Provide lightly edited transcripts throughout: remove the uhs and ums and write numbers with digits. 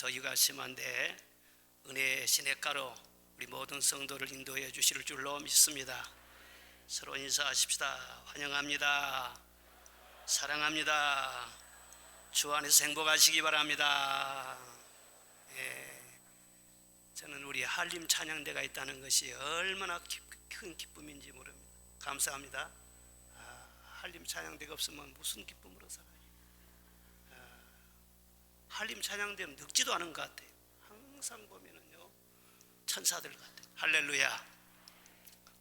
더위가 심한데 은혜의 시냇가로 우리 모든 성도를 인도해 주실 줄로 믿습니다. 서로 인사하십시다. 환영합니다. 사랑합니다. 주 안에서 행복하시기 바랍니다. 저는 우리 한림 찬양대가 있다는 것이 얼마나 큰 기쁨인지 모릅니다. 감사합니다. 한림 찬양대가 없으면 무슨 기쁨으로 살아요? 한림 찬양대는 늙지도 않은 것 같아요. 항상 보면은요 천사들 같아요. 할렐루야.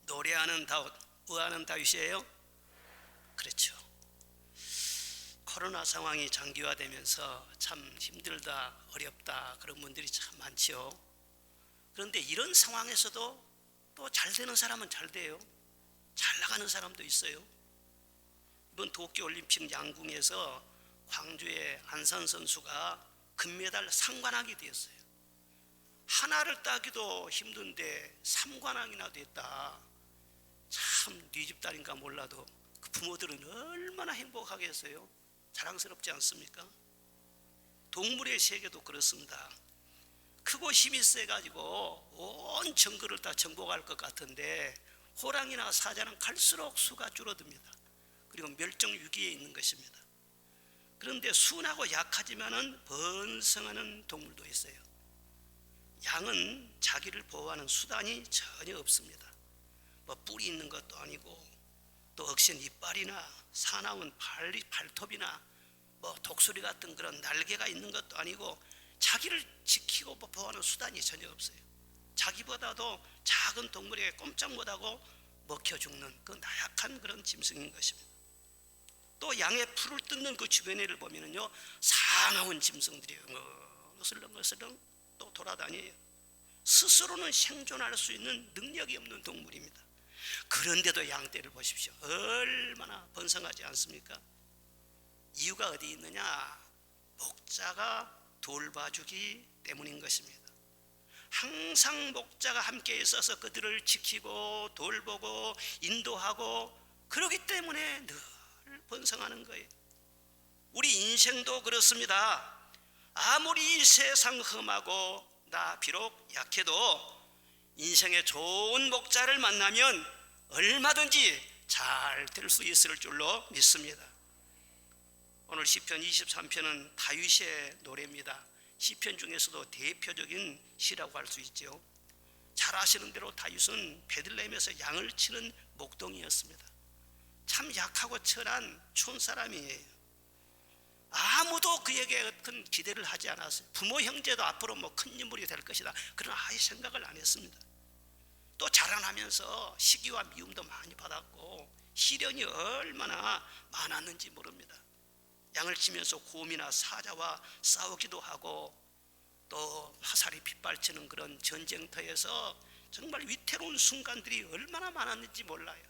노래하는 다윗, 의하는 다윗이에요? 그렇죠. 코로나 상황이 장기화되면서 참 힘들다, 어렵다 그런 분들이 참 많지요. 그런데 이런 상황에서도 또 잘 되는 사람은 잘 돼요. 잘 나가는 사람도 있어요. 이번 도쿄올림픽 양궁에서 광주의 안산 선수가 금메달 3관왕이 되었어요. 하나를 따기도 힘든데 3관왕이나 됐다. 참 네 집 딸인가 몰라도 그 부모들은 얼마나 행복하겠어요. 자랑스럽지 않습니까? 동물의 세계도 그렇습니다. 크고 힘이 세가지고 온 정글을 다 정복할 것 같은데 호랑이나 사자는 갈수록 수가 줄어듭니다. 그리고 멸종 위기에 있는 것입니다. 그런데 순하고 약하지만은 번성하는 동물도 있어요. 양은 자기를 보호하는 수단이 전혀 없습니다. 뭐 뿔이 있는 것도 아니고 또 억센 이빨이나 사나운 발톱이나 뭐 독수리 같은 그런 날개가 있는 것도 아니고 자기를 지키고 보호하는 수단이 전혀 없어요. 자기보다도 작은 동물에게 꼼짝 못하고 먹혀 죽는 그 나약한 그런 짐승인 것입니다. 또 양의 풀을 뜯는 그 주변에를 보면은요 사나운 짐승들이 어슬렁어슬렁 또 돌아다녀요. 스스로는 생존할 수 있는 능력이 없는 동물입니다. 그런데도 양떼를 보십시오. 얼마나 번성하지 않습니까? 이유가 어디 있느냐? 목자가 돌봐주기 때문인 것입니다. 항상 목자가 함께 있어서 그들을 지키고 돌보고 인도하고 그러기 때문에 늘 번성하는 거예요. 우리 인생도 그렇습니다. 아무리 이 세상 험하고 나 비록 약해도 인생에 좋은 목자를 만나면 얼마든지 잘 될 수 있을 줄로 믿습니다. 오늘 시편 23편은 다윗의 노래입니다. 시편 중에서도 대표적인 시라고 할 수 있죠. 잘 아시는 대로 다윗은 베들레헴에서 양을 치는 목동이었습니다. 참 약하고 천한 촌사람이에요. 아무도 그에게 어떤 기대를 하지 않았어요. 부모 형제도 앞으로 뭐 큰 인물이 될 것이다 그런 아예 생각을 안 했습니다. 또 자라나면서 시기와 미움도 많이 받았고 시련이 얼마나 많았는지 모릅니다. 양을 치면서 곰이나 사자와 싸우기도 하고 또 화살이 빗발치는 그런 전쟁터에서 정말 위태로운 순간들이 얼마나 많았는지 몰라요.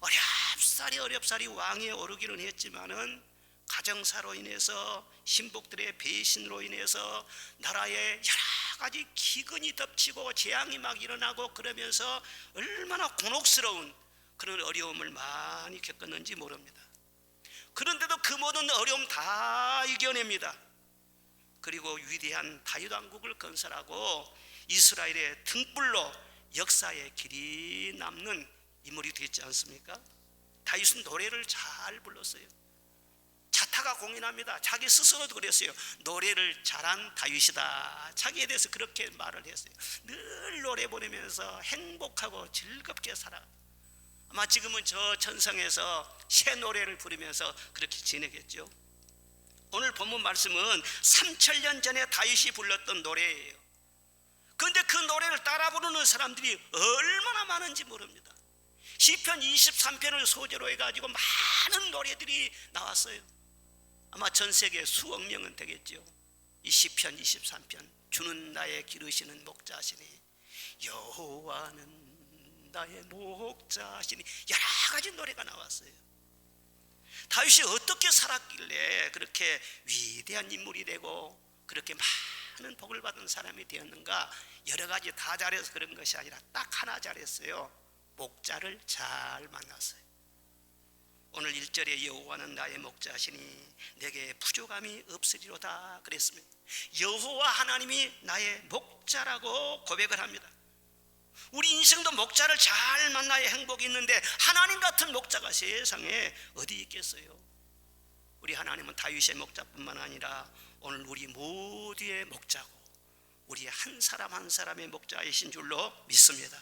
어렵사리 왕위에 오르기는 했지만은 가정사로 인해서 신복들의 배신으로 인해서 나라에 여러 가지 기근이 덮치고 재앙이 막 일어나고 그러면서 얼마나 곤혹스러운 그런 어려움을 많이 겪었는지 모릅니다. 그런데도 그 모든 어려움 다 이겨냅니다. 그리고 위대한 다윗 왕국을 건설하고 이스라엘의 등불로 역사의 길이 남는 인물이 되지 않습니까? 다윗은 노래를 잘 불렀어요. 자타가 공인합니다. 자기 스스로도 그랬어요. 노래를 잘한 다윗이다. 자기에 대해서 그렇게 말을 했어요. 늘 노래 부르면서 행복하고 즐겁게 살아. 아마 지금은 저 천성에서 새 노래를 부르면서 그렇게 지내겠죠. 오늘 본문 말씀은 3000년 전에 다윗이 불렀던 노래예요. 그런데 그 노래를 따라 부르는 사람들이 얼마나 많은지 모릅니다. 시편 23편을 소재로 해가지고 많은 노래들이 나왔어요. 아마 전 세계 수억 명은 되겠죠. 이 시편 23편 주는 나의 기르시는 목자시니 여호와는 나의 목자시니 여러 가지 노래가 나왔어요. 다윗이 어떻게 살았길래 그렇게 위대한 인물이 되고 그렇게 많은 복을 받은 사람이 되었는가? 여러 가지 다 잘해서 그런 것이 아니라 딱 하나 잘했어요. 목자를 잘 만났어요. 오늘 1절에 여호와는 나의 목자시니 내게 부족함이 없으리로다 그랬습니다. 여호와 하나님이 나의 목자라고 고백을 합니다. 우리 인생도 목자를 잘 만나야 행복이 있는데 하나님 같은 목자가 세상에 어디 있겠어요? 우리 하나님은 다윗의 목자뿐만 아니라 오늘 우리 모두의 목자고 우리 한 사람 한 사람의 목자이신 줄로 믿습니다.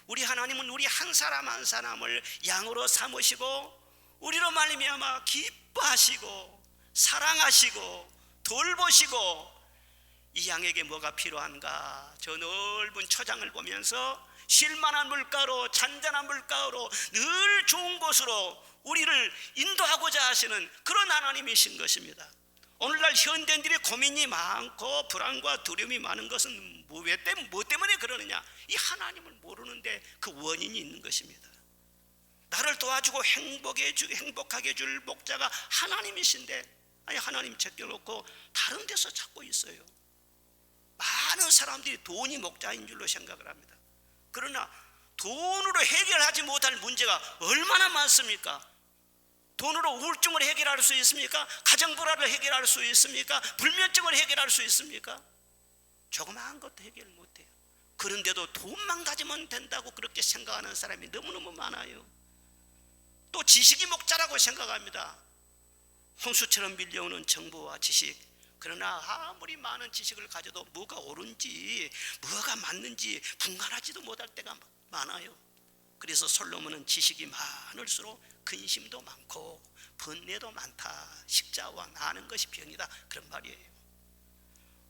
우리 하나님은 우리 한 사람 한 사람을 양으로 삼으시고 우리로 말미암아 기뻐하시고 사랑하시고 돌보시고 이 양에게 뭐가 필요한가? 저 넓은 초장을 보면서 쉴만한 물가로 잔잔한 물가로 늘 좋은 곳으로 우리를 인도하고자 하시는 그런 하나님이신 것입니다. 오늘날 현대인들이 고민이 많고 불안과 두려움이 많은 것은 뭐 때문에 그러느냐? 이 하나님을 모르는데 그 원인이 있는 것입니다. 나를 도와주고 행복하게 해줄 목자가 하나님이신데 아니 하나님 제껴놓고 다른 데서 찾고 있어요. 많은 사람들이 돈이 목자인 줄로 생각을 합니다. 그러나 돈으로 해결하지 못할 문제가 얼마나 많습니까? 돈으로 우울증을 해결할 수 있습니까? 가정불화를 해결할 수 있습니까? 불면증을 해결할 수 있습니까? 조그마한 것도 해결 못해요. 그런데도 돈만 가지면 된다고 그렇게 생각하는 사람이 너무너무 많아요. 또 지식이 목자라고 생각합니다. 홍수처럼 밀려오는 정보와 지식. 그러나 아무리 많은 지식을 가져도 뭐가 옳은지 뭐가 맞는지 분간하지도 못할 때가 많아요. 그래서 솔로몬은 지식이 많을수록 근심도 많고 번뇌도 많다. 식자와 나는 것이 병이다. 그런 말이에요.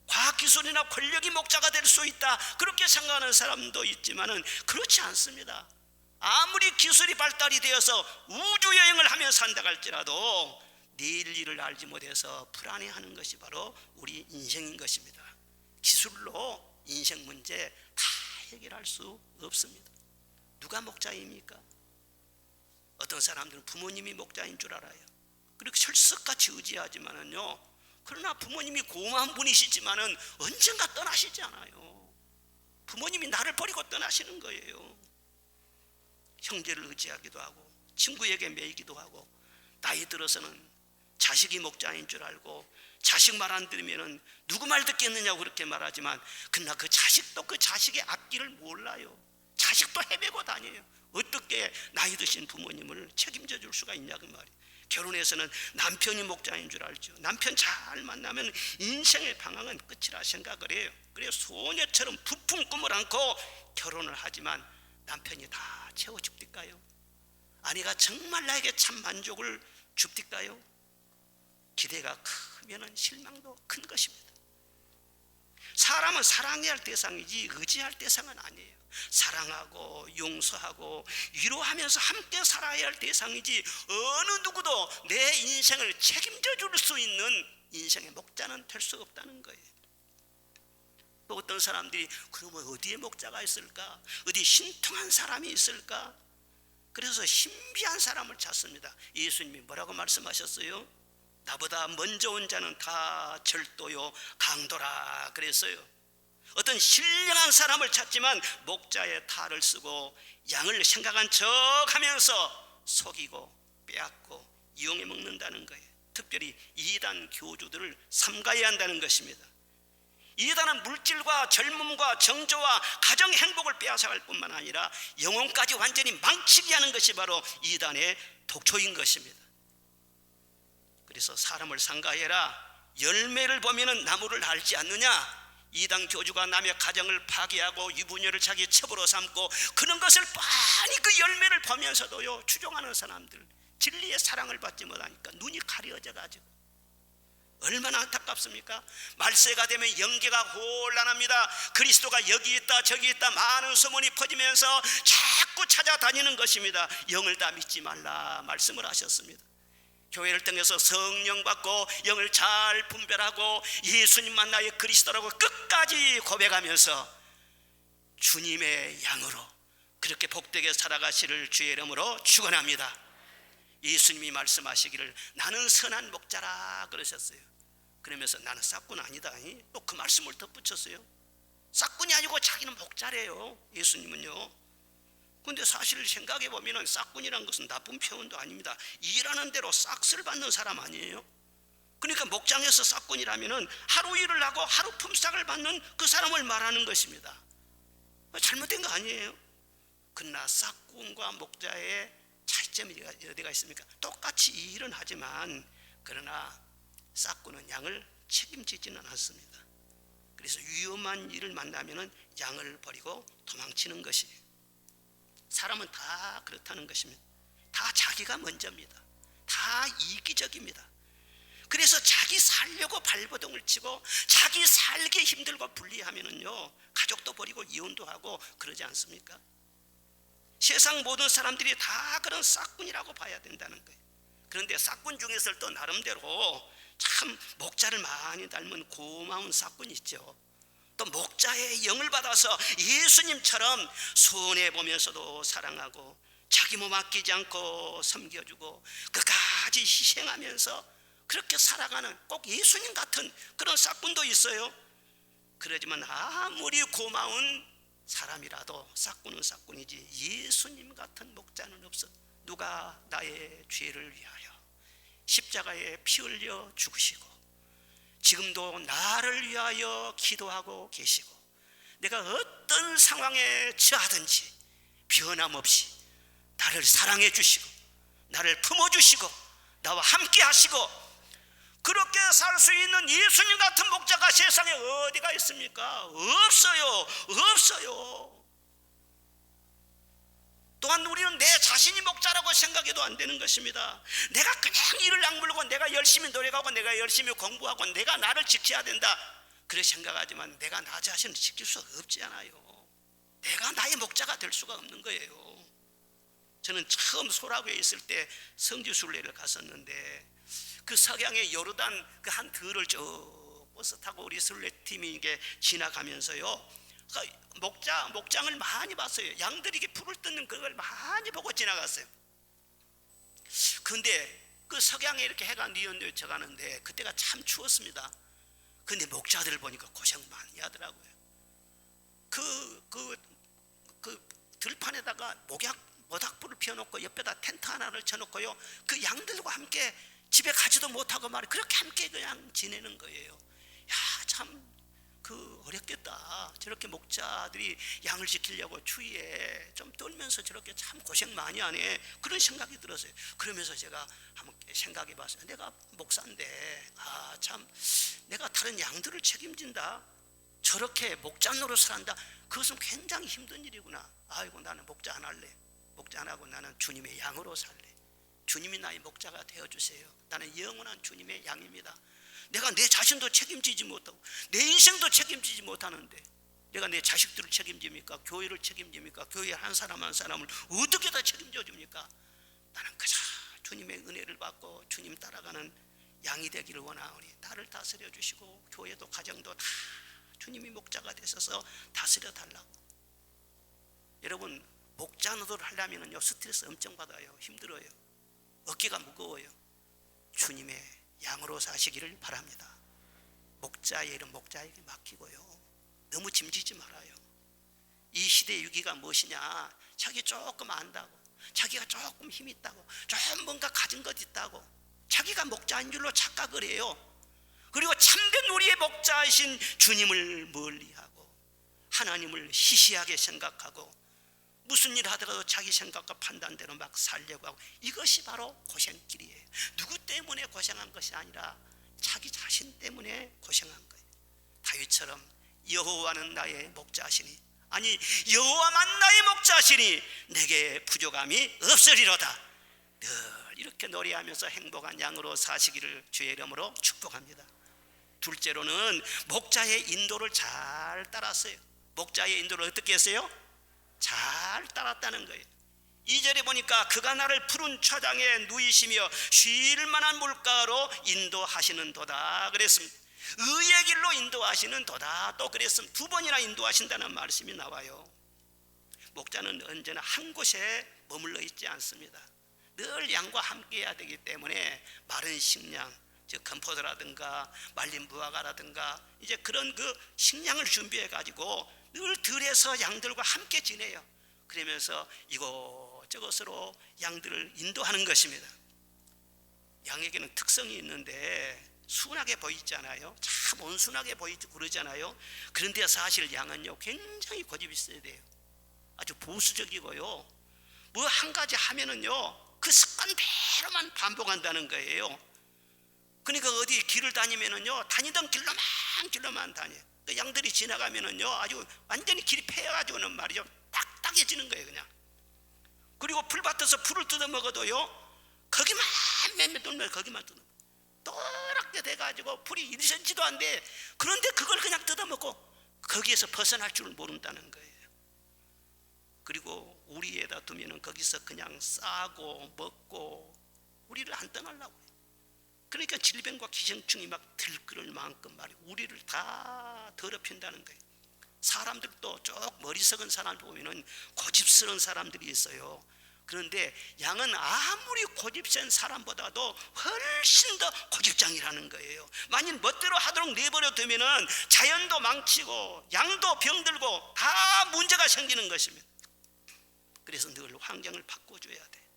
과학기술이나 권력이 목자가 될 수 있다. 그렇게 생각하는 사람도 있지만은 그렇지 않습니다. 아무리 기술이 발달이 되어서 우주여행을 하며 산다고 할지라도 내일 일을 알지 못해서 불안해하는 것이 바로 우리 인생인 것입니다. 기술로 인생 문제 다 해결할 수 없습니다. 누가 목자입니까? 어떤 사람들은 부모님이 목자인 줄 알아요. 그렇게 철석같이 의지하지만은요, 그러나 부모님이 고마운 분이시지만은 언젠가 떠나시지 않아요. 부모님이 나를 버리고 떠나시는 거예요. 형제를 의지하기도 하고 친구에게 매이기도 하고 나이 들어서는 자식이 목자인 줄 알고 자식 말 안 들으면은 누구 말 듣겠느냐고 그렇게 말하지만 그러나 그 자식도 그 자식의 앞길을 몰라요. 자식도 헤매고 다녀요. 어떻게 나이 드신 부모님을 책임져 줄 수가 있냐 그 말이에요. 결혼해서는 남편이 목자인 줄 알죠. 남편 잘 만나면 인생의 방향은 끝이라 생각을 해요. 그래서 소녀처럼 부푼 꿈을 안고 결혼을 하지만 남편이 다 채워줍니까요? 아내가 정말 나에게 참 만족을 줍니까요? 기대가 크면은 실망도 큰 것입니다. 사람은 사랑해야 할 대상이지 의지할 대상은 아니에요. 사랑하고 용서하고 위로하면서 함께 살아야 할 대상이지 어느 누구도 내 인생을 책임져 줄 수 있는 인생의 목자는 될 수 없다는 거예요. 또 어떤 사람들이 그러면 어디에 목자가 있을까? 어디 신통한 사람이 있을까? 그래서 신비한 사람을 찾습니다. 예수님이 뭐라고 말씀하셨어요? 나보다 먼저 온 자는 다 절도요 강도라 그랬어요. 어떤 신령한 사람을 찾지만 목자의 탈을 쓰고 양을 생각한 척 하면서 속이고 빼앗고 이용해 먹는다는 거예요. 특별히 이단 교주들을 삼가해야 한다는 것입니다. 이단은 물질과 젊음과 정조와 가정 행복을 빼앗아갈 뿐만 아니라 영혼까지 완전히 망치게 하는 것이 바로 이단의 독초인 것입니다. 그래서 사람을 삼가해라. 열매를 보면 나무를 알지 않느냐. 이단 교주가 남의 가정을 파괴하고 유부녀를 자기 첩으로 삼고 그런 것을 뻔히 그 열매를 보면서도요 추종하는 사람들, 진리의 사랑을 받지 못하니까 눈이 가려져 가지고 얼마나 안타깝습니까? 말세가 되면 영계가 혼란합니다. 그리스도가 여기 있다 저기 있다 많은 소문이 퍼지면서 자꾸 찾아다니는 것입니다. 영을 다 믿지 말라 말씀을 하셨습니다. 교회를 통해서 성령 받고 영을 잘 분별하고 예수님만 나의 그리스도라고 끝까지 고백하면서 주님의 양으로 그렇게 복되게 살아가시를 주의 이름으로 축원합니다. 예수님이 말씀하시기를 나는 선한 목자라 그러셨어요. 그러면서 나는 싹꾼 아니다. 또 그 말씀을 덧붙였어요. 싹꾼이 아니고 자기는 목자래요. 예수님은요 근데 사실 생각해 보면 싹꾼이란 것은 나쁜 표현도 아닙니다. 일하는 대로 싹쓸 받는 사람 아니에요? 그러니까 목장에서 싹꾼이라면 하루 일을 하고 하루 품삯을 받는 그 사람을 말하는 것입니다. 잘못된 거 아니에요. 그러나 싹꾼과 목자의 차이점이 어디가 있습니까? 똑같이 이 일은 하지만 그러나 싹꾼은 양을 책임지지는 않습니다. 그래서 위험한 일을 만나면 양을 버리고 도망치는 것이에요. 사람은 다 그렇다는 것입니다. 다 자기가 먼저입니다. 다 이기적입니다. 그래서 자기 살려고 발버둥을 치고 자기 살기 힘들고 불리하면은요 가족도 버리고 이혼도 하고 그러지 않습니까? 세상 모든 사람들이 다 그런 싹꾼이라고 봐야 된다는 거예요. 그런데 싹꾼 중에서 또 나름대로 참 목자를 많이 닮은 고마운 싹꾼이 있죠. 또 목자의 영을 받아서 예수님처럼 손해보면서도 사랑하고 자기 몸 아끼지 않고 섬겨주고 끝까지 희생하면서 그렇게 살아가는 꼭 예수님 같은 그런 싹꾼도 있어요. 그러지만 아무리 고마운 사람이라도 싹꾼은 싹꾼이지 예수님 같은 목자는 없어. 누가 나의 죄를 위하여 십자가에 피 흘려 죽으시고 지금도 나를 위하여 기도하고 계시고 내가 어떤 상황에 처하든지 변함없이 나를 사랑해 주시고 나를 품어주시고 나와 함께 하시고 그렇게 살 수 있는 예수님 같은 목자가 세상에 어디가 있습니까? 없어요. 없어요. 또한 우리는 내 자신이 목자라고 생각해도 안 되는 것입니다. 내가 그냥 이를 악물고 내가 열심히 노력하고 내가 열심히 공부하고 내가 나를 지켜야 된다 그렇게 생각하지만 내가 나 자신을 지킬 수 없잖아요. 내가 나의 목자가 될 수가 없는 거예요. 저는 처음 소라구에 있을 때 성지순례를 갔었는데 그 석양의 요르단 그 한 들을 쭉 버스 타고 우리 순례팀이 이게 지나가면서요 목장을 많이 봤어요. 양들이 이렇게 풀을 뜯는 그걸 많이 보고 지나갔어요. 근데 그 석양에 이렇게 해가 뉘어져 가는데 그때가 참 추웠습니다. 근데 목자들을 보니까 고생 많이 하더라고요. 그 들판에다가 모닥불을 피워놓고 옆에다 텐트 하나를 쳐놓고요 그 양들과 함께 집에 가지도 못하고 말이에요. 그렇게 함께 그냥 지내는 거예요. 야, 참 어렵겠다. 저렇게 목자들이 양을 지키려고 추위에 좀 떨면서 저렇게 참 고생 많이 하네. 그런 생각이 들었어요. 그러면서 제가 한번 생각해 봤어요. 내가 목사인데 참 내가 다른 양들을 책임진다. 저렇게 목자 노릇을 한다. 그것은 굉장히 힘든 일이구나. 아이고 나는 목자 안 할래. 목자 안 하고 나는 주님의 양으로 살래. 주님이 나의 목자가 되어주세요. 나는 영원한 주님의 양입니다. 내가 내 자신도 책임지지 못하고 내 인생도 책임지지 못하는데 내가 내 자식들을 책임집니까? 교회를 책임집니까? 교회 한 사람 한 사람을 어떻게 다 책임져 줍니까? 나는 그저 주님의 은혜를 받고 주님 따라가는 양이 되기를 원하오니 나를 다스려 주시고 교회도 가정도 다 주님이 목자가 되셔서 다스려 달라고. 여러분 목자 노릇을 하려면요 스트레스 엄청 받아요. 힘들어요. 어깨가 무거워요. 주님의 양으로 사시기를 바랍니다. 목자의 일은 목자에게 맡기고요 너무 짐지지 말아요. 이 시대의 위기가 무엇이냐? 자기 조금 안다고 자기가 조금 힘 있다고 좀 뭔가 가진 것 있다고 자기가 목자인 줄로 착각을 해요. 그리고 참된 우리의 목자이신 주님을 멀리하고 하나님을 시시하게 생각하고 무슨 일 하더라도 자기 생각과 판단대로 막 살려고 하고 이것이 바로 고생길이에요. 누구 때문에 고생한 것이 아니라 자기 자신 때문에 고생한 거예요. 다윗처럼 여호와는 나의 목자시니 아니 여호와만 나의 목자시니 내게 부족함이 없으리로다. 늘 이렇게 노래하면서 행복한 양으로 사시기를 주의 이름으로 축복합니다. 둘째로는 목자의 인도를 잘 따랐어요. 목자의 인도를 어떻게 했어요? 잘 따랐다는 거예요. 2절에 보니까 그가 나를 푸른 초장에 누이시며 쉴 만한 물가로 인도하시는 도다 그랬습니다. 의의 길로 인도하시는 도다 또 그랬습니다. 두 번이나 인도하신다는 말씀이 나와요. 목자는 언제나 한 곳에 머물러 있지 않습니다. 늘 양과 함께 해야 되기 때문에 마른 식량 즉 건포도라든가 말린 무화과라든가 이제 그런 그 식량을 준비해 가지고 늘 들에서 양들과 함께 지내요. 그러면서 이곳저곳으로 양들을 인도하는 것입니다. 양에게는 특성이 있는데 순하게 보이잖아요. 참 온순하게 보이고 그러잖아요. 그런데 사실 양은요 굉장히 고집이 있어야 돼요. 아주 보수적이고요, 뭐 한 가지 하면은요 그 습관대로만 반복한다는 거예요. 그러니까 어디 길을 다니면은요 다니던 길로만 다녀요. 그 양들이 지나가면은요 아주 완전히 길이 패여가지고는 말이죠 딱딱해지는 거예요 그냥. 그리고 풀밭에서 풀을 뜯어 먹어도요 거기만 몇몇 돌면 거기만 뜯어 또랗게 돼가지고 풀이 1cm도 안 돼. 그런데 그걸 그냥 뜯어먹고 거기에서 벗어날 줄 모른다는 거예요. 그리고 우리에다 두면은 거기서 그냥 싸고 먹고 우리를 안 떠나려고 해요. 그러니까 질병과 기생충이 막 들끓을 만큼 말이에요 우리를 다 더럽힌다는 거예요. 사람들도 쭉 머리 썩은 사람 보면은 고집스러운 사람들이 있어요. 그런데 양은 아무리 고집센 사람보다도 훨씬 더 고집장이라는 거예요. 만일 멋대로 하도록 내버려 두면은 자연도 망치고 양도 병들고 다 문제가 생기는 것입니다. 그래서 늘 환경을 바꿔줘야 돼.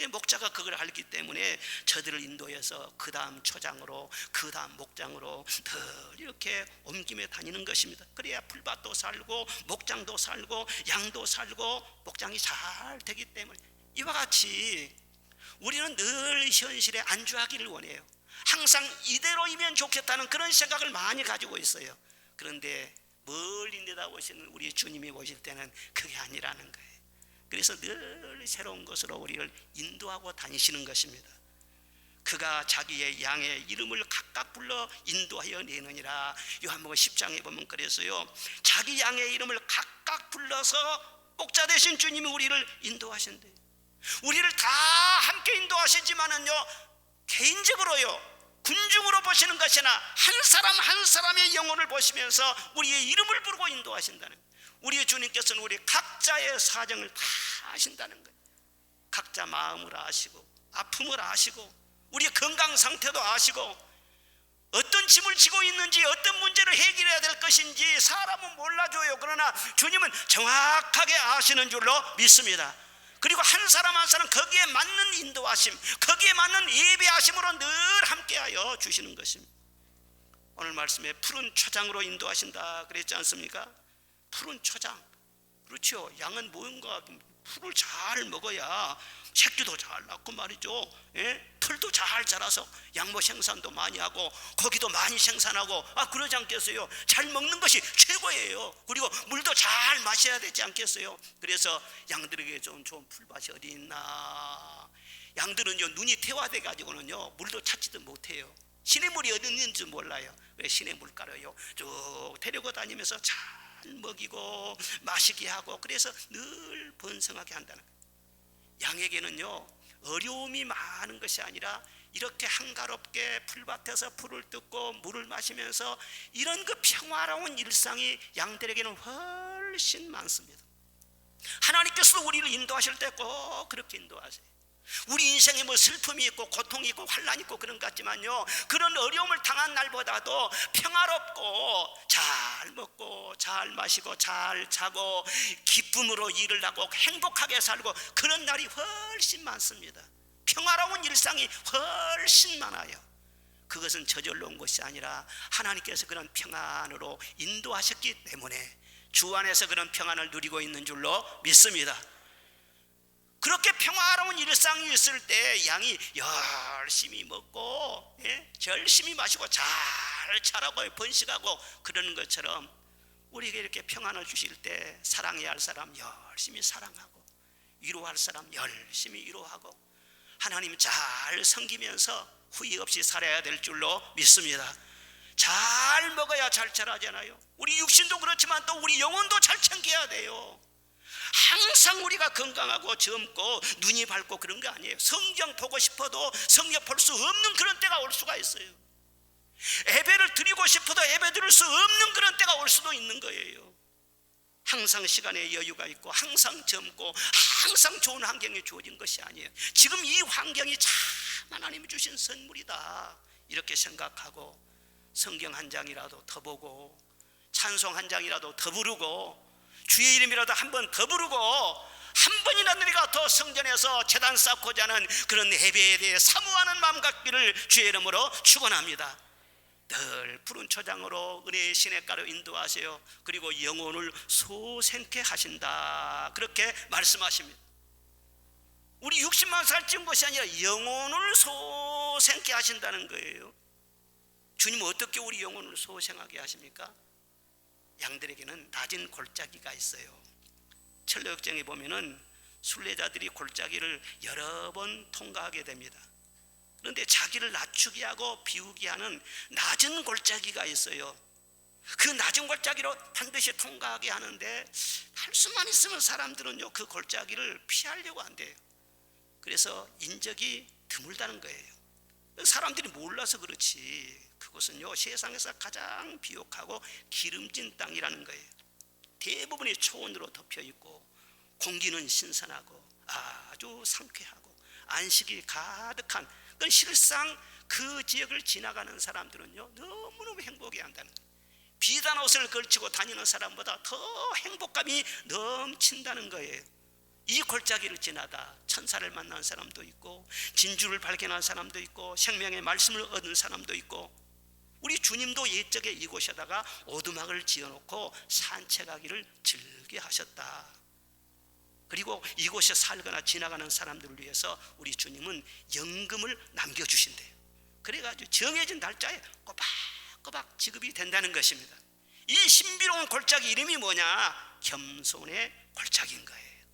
목자가 그걸 알기 때문에 저들을 인도해서 그 다음 초장으로 그 다음 목장으로 늘 이렇게 옮기며 다니는 것입니다. 그래야 풀밭도 살고 목장도 살고 양도 살고 목장이 잘 되기 때문에 이와 같이 우리는 늘 현실에 안주하기를 원해요. 항상 이대로이면 좋겠다는 그런 생각을 많이 가지고 있어요. 그런데 멀리 내다보시는 우리 주님이 보실 때는 그게 아니라는 거예요. 그래서 늘 새로운 것으로 우리를 인도하고 다니시는 것입니다. 그가 자기의 양의 이름을 각각 불러 인도하여 내느니라. 요한복음 10장에 보면 그래서요 자기 양의 이름을 각각 불러서 목자 되신 주님이 우리를 인도하신대요. 우리를 다 함께 인도하시지만은요 개인적으로요 군중으로 보시는 것이나 한 사람 한 사람의 영혼을 보시면서 우리의 이름을 부르고 인도하신다는 거예요. 우리 주님께서는 우리 각자의 사정을 다 아신다는 거예요. 각자 마음을 아시고 아픔을 아시고 우리의 건강 상태도 아시고 어떤 짐을 지고 있는지 어떤 문제를 해결해야 될 것인지 사람은 몰라줘요. 그러나 주님은 정확하게 아시는 줄로 믿습니다. 그리고 한 사람 한 사람 거기에 맞는 인도하심, 거기에 맞는 예배하심으로 늘 함께하여 주시는 것입니다. 오늘 말씀에 푸른 초장으로 인도하신다 그랬지 않습니까? 푸른 초장, 그렇죠. 양은 뭔가 풀을 잘 먹어야 새끼도 잘 낳고 말이죠. 털도 잘 자라서 양모 생산도 많이 하고 고기도 많이 생산하고 그러지 않겠어요? 잘 먹는 것이 최고예요. 그리고 물도 잘 마셔야 되지 않겠어요? 그래서 양들에게 좀 좋은 풀밭이 어디 있나. 양들은요 눈이 태화돼 가지고는요 물도 찾지도 못해요. 시냇물이 어디 있는지 몰라요. 왜 시냇물가로요 쭉 데리고 다니면서 잘 먹이고 마시게 하고 그래서 늘 번성하게 한다는 거예요. 양에게는요 어려움이 많은 것이 아니라 이렇게 한가롭게 풀밭에서 풀을 뜯고 물을 마시면서 이런 그 평화로운 일상이 양들에게는 훨씬 많습니다. 하나님께서도 우리를 인도하실 때 꼭 그렇게 인도하세요. 우리 인생에 뭐 슬픔이 있고 고통이 있고 환난이 있고 그런 것 같지만요 그런 어려움을 당한 날보다도 평화롭고 잘 먹고 잘 마시고 잘 자고 기쁨으로 일을 하고 행복하게 살고 그런 날이 훨씬 많습니다. 평화로운 일상이 훨씬 많아요. 그것은 저절로 온 것이 아니라 하나님께서 그런 평안으로 인도하셨기 때문에 주 안에서 그런 평안을 누리고 있는 줄로 믿습니다. 그렇게 평화로운 일상이 있을 때 양이 열심히 먹고 열심히 마시고 잘 자라고 번식하고 그러는 것처럼 우리에게 이렇게 평안을 주실 때 사랑해야 할 사람 열심히 사랑하고 위로할 사람 열심히 위로하고 하나님 잘 섬기면서 후회 없이 살아야 될 줄로 믿습니다. 잘 먹어야 잘 자라잖아요. 우리 육신도 그렇지만 또 우리 영혼도 잘 챙겨야 돼요. 항상 우리가 건강하고 젊고 눈이 밝고 그런 거 아니에요. 성경 보고 싶어도 성경 볼 수 없는 그런 때가 올 수가 있어요. 예배를 드리고 싶어도 예배 드릴 수 없는 그런 때가 올 수도 있는 거예요. 항상 시간에 여유가 있고 항상 젊고 항상 좋은 환경이 주어진 것이 아니에요. 지금 이 환경이 참 하나님이 주신 선물이다 이렇게 생각하고 성경 한 장이라도 더 보고 찬송 한 장이라도 더 부르고 주의 이름이라도 한 번 더 부르고 한 번이라도 우리가 더 성전에서 제단 쌓고자 하는 그런 예배에 대해 사모하는 마음 갖기를 주의 이름으로 축원합니다. 늘 푸른 초장으로 은혜의 시냇가로 인도하세요. 그리고 영혼을 소생케 하신다, 그렇게 말씀하십니다. 우리 60만 살 찐 것이 아니라 영혼을 소생케 하신다는 거예요. 주님은 어떻게 우리 영혼을 소생하게 하십니까? 양들에게는 낮은 골짜기가 있어요. 철로역정에 보면은 순례자들이 골짜기를 여러 번 통과하게 됩니다. 그런데 자기를 낮추게 하고 비우게 하는 낮은 골짜기가 있어요. 그 낮은 골짜기로 반드시 통과하게 하는데 할 수만 있으면 사람들은요 그 골짜기를 피하려고 한대요. 그래서 인적이 드물다는 거예요. 사람들이 몰라서 그렇지 그곳은요 세상에서 가장 비옥하고 기름진 땅이라는 거예요. 대부분이 초원으로 덮여 있고 공기는 신선하고 아주 상쾌하고 안식이 가득한, 그건 실상 그 지역을 지나가는 사람들은요 너무너무 행복해 한다는 거예요. 비단 옷을 걸치고 다니는 사람보다 더 행복감이 넘친다는 거예요. 이 골짜기를 지나다 천사를 만난 사람도 있고 진주를 발견한 사람도 있고 생명의 말씀을 얻은 사람도 있고, 우리 주님도 옛적에 이곳에다가 오두막을 지어놓고 산책하기를 즐겨하셨다. 그리고 이곳에 살거나 지나가는 사람들을 위해서 우리 주님은 연금을 남겨주신대요. 그래가지고 정해진 날짜에 꼬박꼬박 지급이 된다는 것입니다. 이 신비로운 골짜기 이름이 뭐냐? 겸손의 골짜기인 거예요.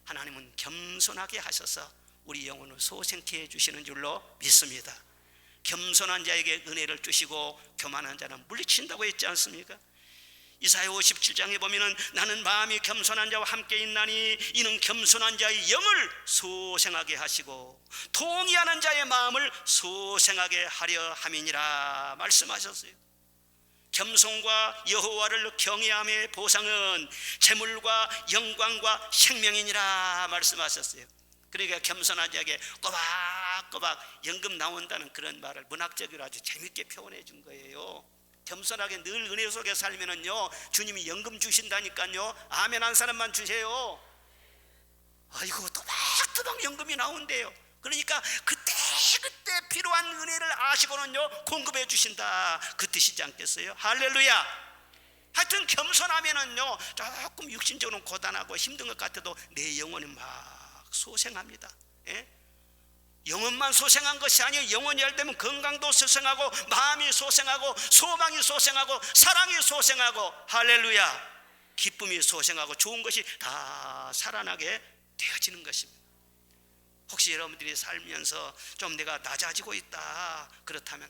하나님은 겸손하게 하셔서 우리 영혼을 소생케 해주시는 줄로 믿습니다. 겸손한 자에게 은혜를 주시고 교만한 자는 물리친다고 했지 않습니까? 이사야 57장에 보면은 나는 마음이 겸손한 자와 함께 있나니 이는 겸손한 자의 영을 소생하게 하시고 통의하는 자의 마음을 소생하게 하려 함이니라 말씀하셨어요. 겸손과 여호와를 경외함의 보상은 재물과 영광과 생명이니라 말씀하셨어요. 그러니까 겸손한 자에게 꼬박꼬박 연금 나온다는 그런 말을 문학적으로 아주 재밌게 표현해 준 거예요. 겸손하게 늘 은혜 속에 살면은요 주님이 연금 주신다니까요. 아멘 한 사람만 주세요. 아이고 또박또박 연금이 나온대요. 그러니까 그때 필요한 은혜를 아시고는요 공급해 주신다, 그 뜻이지 않겠어요? 할렐루야. 하여튼 겸손하면은요 조금 육신적으로 고단하고 힘든 것 같아도 내 영혼이 막 소생합니다. 예? 영혼만 소생한 것이 아니에요. 영혼이 열되면 건강도 소생하고 마음이 소생하고 소망이 소생하고 사랑이 소생하고 할렐루야, 기쁨이 소생하고 좋은 것이 다 살아나게 되어지는 것입니다. 혹시 여러분들이 살면서 좀 내가 낮아지고 있다 그렇다면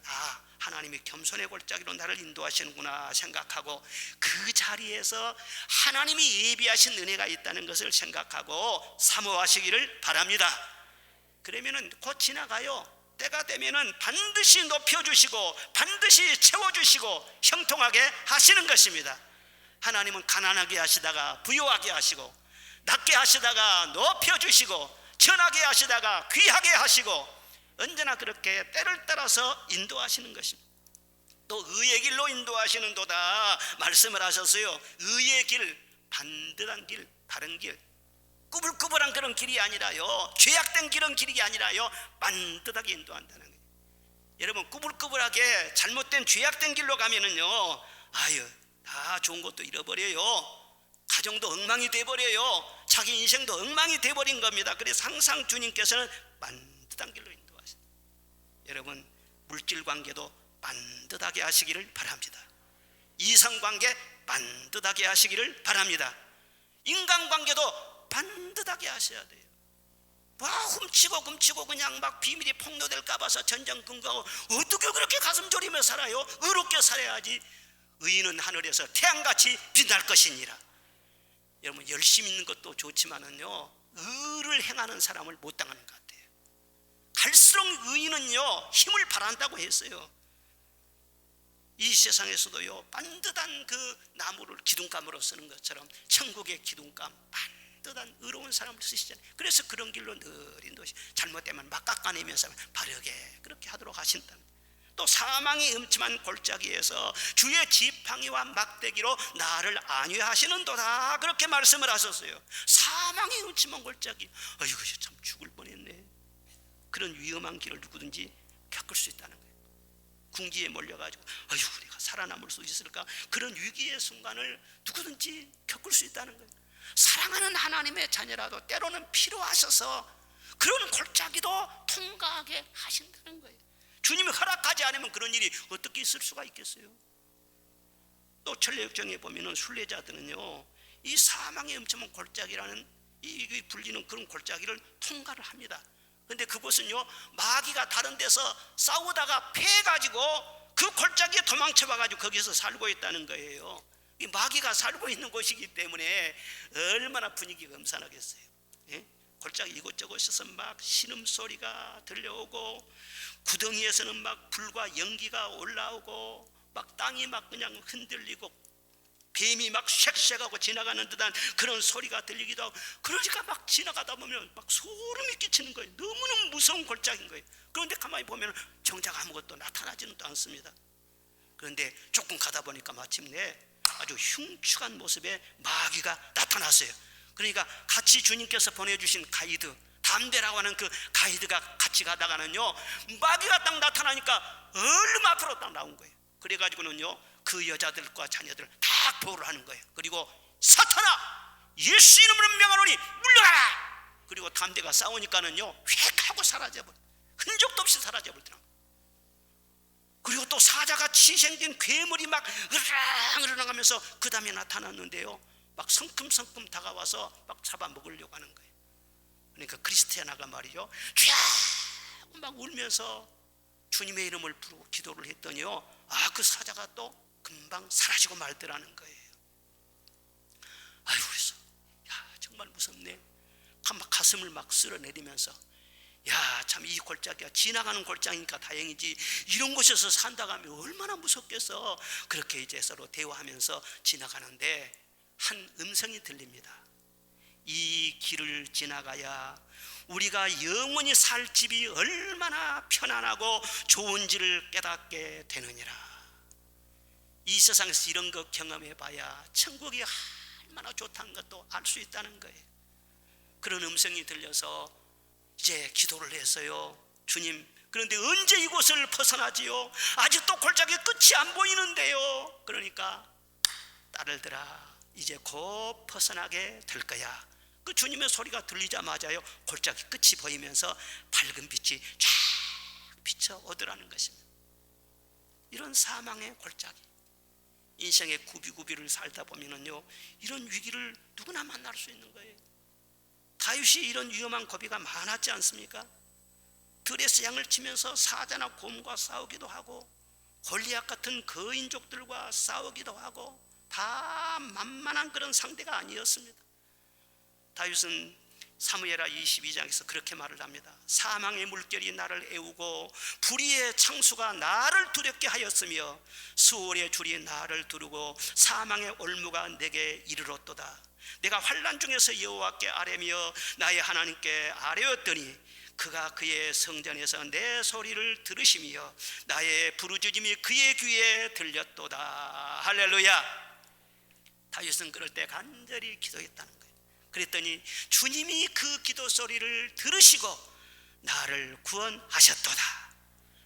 하나님이 겸손의 골짜기로 나를 인도하시는구나 생각하고 그 자리에서 하나님이 예비하신 은혜가 있다는 것을 생각하고 사모하시기를 바랍니다. 그러면은 곧 지나가요. 때가 되면은 반드시 높여주시고 반드시 채워주시고 형통하게 하시는 것입니다. 하나님은 가난하게 하시다가 부유하게 하시고 낮게 하시다가 높여주시고 천하게 하시다가 귀하게 하시고 언제나 그렇게 때를 따라서 인도하시는 것입니다. 또 의의 길로 인도하시는도다 말씀을 하셨어요. 의의 길, 반듯한 길, 바른 길, 꾸불꾸불한 그런 길이 아니라요, 죄악된 길은 길이 아니라요, 반듯하게 인도한다는 거예요. 여러분 꾸불꾸불하게 잘못된 죄악된 길로 가면은요 다 좋은 것도 잃어버려요. 가정도 엉망이 돼버려요. 자기 인생도 엉망이 돼버린 겁니다. 그래서 항상 주님께서는 반듯한 길로 인도하십니다. 여러분 물질관계도 반듯하게 하시기를 바랍니다. 이성관계 반듯하게 하시기를 바랍니다. 인간관계도 반듯하게 하셔야 돼요. 훔치고 금치고 그냥 막 비밀이 폭로될까 봐서 전전긍긍하고 어떻게 그렇게 가슴 졸이며 살아요? 의롭게 살아야지. 의인은 하늘에서 태양같이 빛날 것이니라. 여러분 열심히 있는 것도 좋지만은요 의를 행하는 사람을 못 당하는 것 같아요. 갈수록 의인은요 힘을 발한다고 했어요. 이 세상에서도요 반듯한 그 나무를 기둥감으로 쓰는 것처럼 천국의 기둥감 반듯한 의로운 사람을 쓰시잖아요. 그래서 그런 길로 늘 인도시 잘못되면 막 깎아내면서 바르게 그렇게 하도록 하신다는, 또 사망의 음침한 골짜기에서 주의 지팡이와 막대기로 나를 안위하시는도다, 그렇게 말씀을 하셨어요. 사망의 음침한 골짜기, 아이고 참 죽을 뻔했네. 그런 위험한 길을 누구든지 겪을 수 있다는 거예요. 궁지에 몰려가지고 아이고 내가 살아남을 수 있을까, 그런 위기의 순간을 누구든지 겪을 수 있다는 거예요. 사랑하는 하나님의 자녀라도 때로는 필요하셔서 그런 골짜기도 통과하게 하신다는 거예요. 주님이 허락하지 않으면 그런 일이 어떻게 있을 수가 있겠어요? 또 천례역정에 보면은 순례자들은요, 이 사망의 음침한 골짜기라는 이 불리는 그런 골짜기를 통과를 합니다. 근데 그곳은요, 마귀가 다른 데서 싸우다가 패해가지고 그 골짜기에 도망쳐봐가지고 거기서 살고 있다는 거예요. 이 마귀가 살고 있는 곳이기 때문에 얼마나 분위기가 음산하겠어요. 예? 골짜기 이곳저곳에서 막 신음소리가 들려오고, 구덩이에서는 막 불과 연기가 올라오고, 막 땅이 막 그냥 흔들리고, 뱀이 막 쉑쉑하고 지나가는 듯한 그런 소리가 들리기도 하고, 그러니까 막 지나가다 보면 막 소름이 끼치는 거예요. 너무너무 무서운 골짜기인 거예요. 그런데 가만히 보면 정작 아무것도 나타나지는 않습니다. 그런데 조금 가다 보니까 마침내 아주 흉측한 모습의 마귀가 나타났어요. 그러니까 같이 주님께서 보내주신 가이드, 담대라고 하는 그 가이드가 같이 가다가는요, 마귀가 딱 나타나니까 얼른 앞으로 딱 나온 거예요. 그래가지고는요, 그 여자들과 자녀들 다 보호를 하는 거예요. 그리고 사탄아, 예수 이름으로 명하노니 물러가라. 그리고 담대가 싸우니까는요, 휙 하고 사라져버려. 흔적도 없이 사라져버리더라고요. 그리고 또 사자가 치생된 괴물이 막 으르렁 하면서 그 다음에 나타났는데요, 막 성큼성큼 다가와서 막 잡아먹으려고 하는 거예요. 그러니까 크리스티아나가 말이죠, 쥐야 막 울면서 주님의 이름을 부르고 기도를 했더니요, 그 사자가 또 금방 사라지고 말더라는 거예요. 아이고, 그래서 정말 무섭네. 막 가슴을 막 쓸어내리면서, 참 이 골짜기가 지나가는 골짜기니까 다행이지, 이런 곳에서 산다고 하면 얼마나 무섭겠어. 그렇게 이제 서로 대화하면서 지나가는데 한 음성이 들립니다. 이 길을 지나가야 우리가 영원히 살 집이 얼마나 편안하고 좋은지를 깨닫게 되느니라. 이 세상에서 이런 거 경험해봐야 천국이 얼마나 좋다는 것도 알 수 있다는 거예요. 그런 음성이 들려서 이제 기도를 했어요. 주님, 그런데 언제 이곳을 벗어나지요? 아직도 골짜기 끝이 안 보이는데요. 그러니까 딸들아, 이제 곧 벗어나게 될 거야. 그 주님의 소리가 들리자마자요, 골짜기 끝이 보이면서 밝은 빛이 쫙 비춰오더라는 것입니다. 이런 사망의 골짜기, 인생의 구비구비를 살다 보면은요, 이런 위기를 누구나 만날 수 있는 거예요. 다윗이 이런 위험한 고비가 많았지 않습니까? 들에서 양을 치면서 사자나 곰과 싸우기도 하고, 골리앗 같은 거인족들과 싸우기도 하고, 다 만만한 그런 상대가 아니었습니다. 다윗은 사무엘하 22장에서 그렇게 말을 합니다. 사망의 물결이 나를 애우고 불의의 창수가 나를 두렵게 하였으며 수월의 줄이 나를 두르고 사망의 올무가 내게 이르렀도다. 내가 환난 중에서 여호와께 아뢰며 나의 하나님께 아뢰었더니 그가 그의 성전에서 내 소리를 들으시며 나의 부르짖음이 그의 귀에 들렸도다. 할렐루야. 다윗은 그럴 때 간절히 기도했다는 거예요. 그랬더니 주님이 그 기도 소리를 들으시고 나를 구원하셨도다,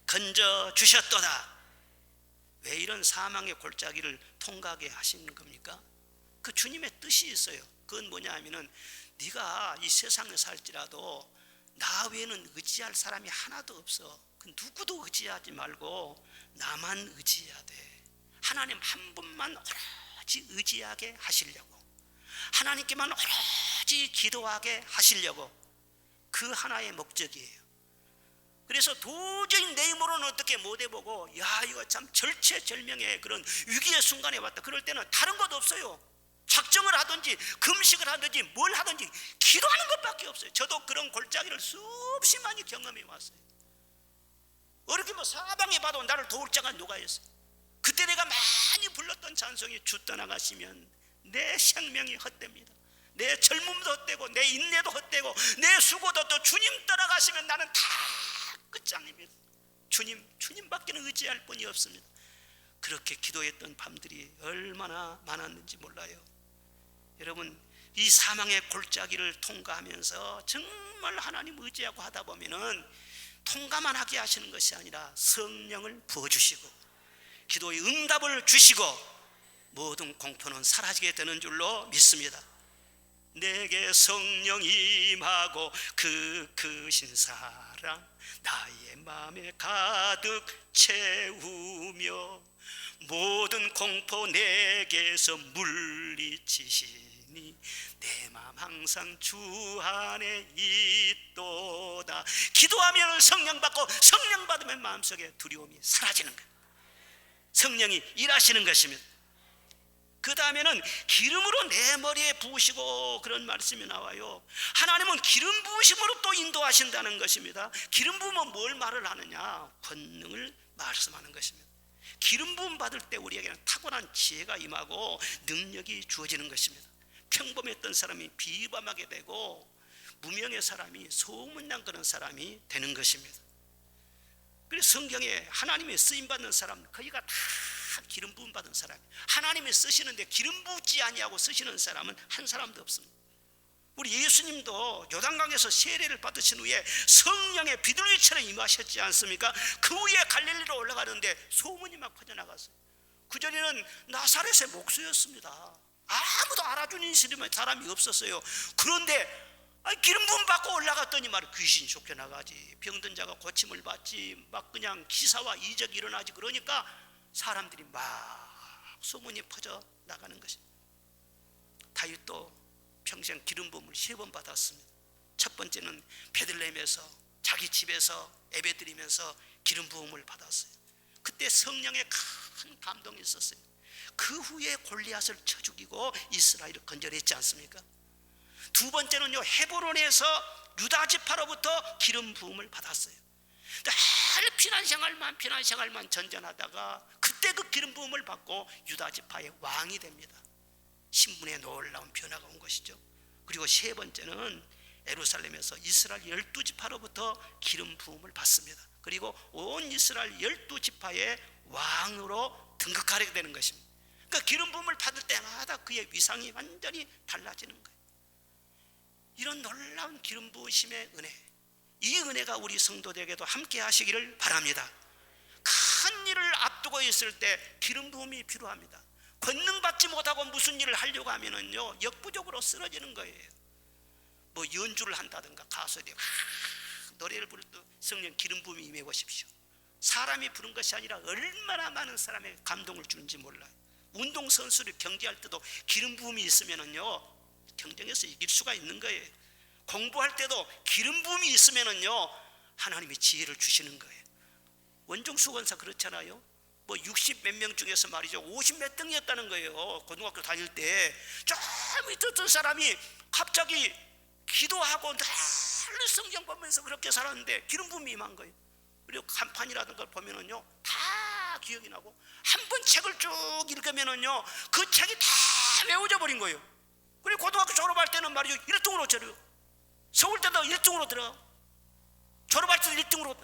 건져 주셨도다. 왜 이런 사망의 골짜기를 통과하게 하시는 겁니까? 그 주님의 뜻이 있어요. 그건 뭐냐 하면은, 네가 이 세상에 살지라도 나 외에는 의지할 사람이 하나도 없어. 그 누구도 의지하지 말고 나만 의지해야 돼. 하나님 한 분만 오로지 의지하게 하시려고, 하나님께만 오로지 기도하게 하시려고, 그 하나의 목적이에요. 그래서 도저히 내 힘으로는 어떻게 못 해보고, 이거 참 절체절명의 그런 위기의 순간에 왔다. 그럴 때는 다른 것 없어요. 작정을 하든지 금식을 하든지 뭘 하든지 기도하는 것밖에 없어요. 저도 그런 골짜기를 수없이 많이 경험해 왔어요. 어렵게 사방에 봐도 나를 도울 자가 누가 있어요. 그때 내가 많이 불렀던 찬송이 주 떠나가시면 내 생명이 헛됩니다. 내 젊음도 헛되고 내 인내도 헛되고 내 수고도 또 주님 떠나가시면 나는 다 끝장입니다. 주님밖에는 의지할 분이 없습니다. 그렇게 기도했던 밤들이 얼마나 많았는지 몰라요. 여러분, 이 사망의 골짜기를 통과하면서 정말 하나님 의지하고 하다 보면은 통과만 하게 하시는 것이 아니라 성령을 부어주시고 기도의 응답을 주시고 모든 공포는 사라지게 되는 줄로 믿습니다. 내게 성령이 임하고 그 크신 사랑 나의 마음에 가득 채우며 모든 공포 내게서 물리치시니 내 마음 항상 주 안에 있도다. 기도하면 성령 받고 성령 받으면 마음속에 두려움이 사라지는 거예요. 성령이 일하시는 것입니다. 그 다음에는 기름으로 내 머리에 부으시고 그런 말씀이 나와요. 하나님은 기름 부으심으로 또 인도하신다는 것입니다. 기름 부으면 뭘 말을 하느냐? 권능을 말씀하는 것입니다. 기름 부음 받을 때 우리에게는 탁월한 지혜가 임하고 능력이 주어지는 것입니다. 평범했던 사람이 비범하게 되고 무명의 사람이 소문난 그런 사람이 되는 것입니다. 그래서 성경에 하나님의 쓰임받는 사람 거기가 다 기름 부음 받은 사람, 하나님이 쓰시는데 기름 부지 아니하고 쓰시는 사람은 한 사람도 없습니다. 우리 예수님도 요단강에서 세례를 받으신 후에 성령의 비둘기처럼 임하셨지 않습니까? 그 후에 갈릴리로 올라가는데 소문이 막 퍼져나갔어요. 그전에는 나사렛의 목수였습니다. 아무도 알아주는 사람이 없었어요. 그런데 기름 부음 받고 올라갔더니 말 귀신 쫓겨나가지, 병든 자가 고침을 받지, 막 그냥 기사와 이적이 일어나지. 그러니까 사람들이 막 소문이 퍼져 나가는 것입니다. 다윗도 평생 기름 부음을 3번 받았습니다. 첫 번째는 베들레헴에서 자기 집에서 예배드리면서 기름 부음을 받았어요. 그때 성령의 큰 감동이 있었어요. 그 후에 골리앗을 쳐 죽이고 이스라엘을 건져냈지 않습니까? 두 번째는요, 헤브론에서 유다 지파로부터 기름 부음을 받았어요. 늘 피난생활만 전전하다가 그때 그 기름 부음을 받고 유다 지파의 왕이 됩니다. 신분에 놀라운 변화가 온 것이죠. 그리고 세 번째는 예루살렘에서 이스라엘 12지파로부터 기름 부음을 받습니다. 그리고 온 이스라엘 12지파의 왕으로 등극하게 되는 것입니다. 그러니까 기름 부음을 받을 때마다 그의 위상이 완전히 달라지는 거예요. 이런 놀라운 기름 부으심의 은혜, 이 은혜가 우리 성도들에게도 함께 하시기를 바랍니다. 큰 일을 앞두고 있을 때 기름 부음이 필요합니다. 권능 받지 못하고 무슨 일을 하려고 하면은요, 역부족으로 쓰러지는 거예요. 뭐 연주를 한다든가 가수들이 노래를 부를 때 성령 기름 부음이 임해 보십시오. 사람이 부른 것이 아니라 얼마나 많은 사람에게 감동을 주는지 몰라요. 운동선수를 경기할 때도 기름 부음이 있으면은요, 경쟁에서 이길 수가 있는 거예요. 공부할 때도 기름 부음이 있으면은요, 하나님이 지혜를 주시는 거예요. 원종수 권사 그렇잖아요. 뭐 60 몇 명 중에서 말이죠, 50 몇 등이었다는 거예요. 고등학교 다닐 때. 저 밑에 어떤 사람이 갑자기 기도하고 늘 성경 보면서 그렇게 살았는데 기름 부음이 임한 거예요. 그리고 간판이라든 걸 보면은요, 다 기억이 나고 한 번 책을 쭉 읽으면은요, 그 책이 다 외워져 버린 거예요. 그리고 고등학교 졸업할 때는 말이죠, 1등으로 저래요. 서울대도 1등으로 들어가고, 졸업할 때도 1등으로,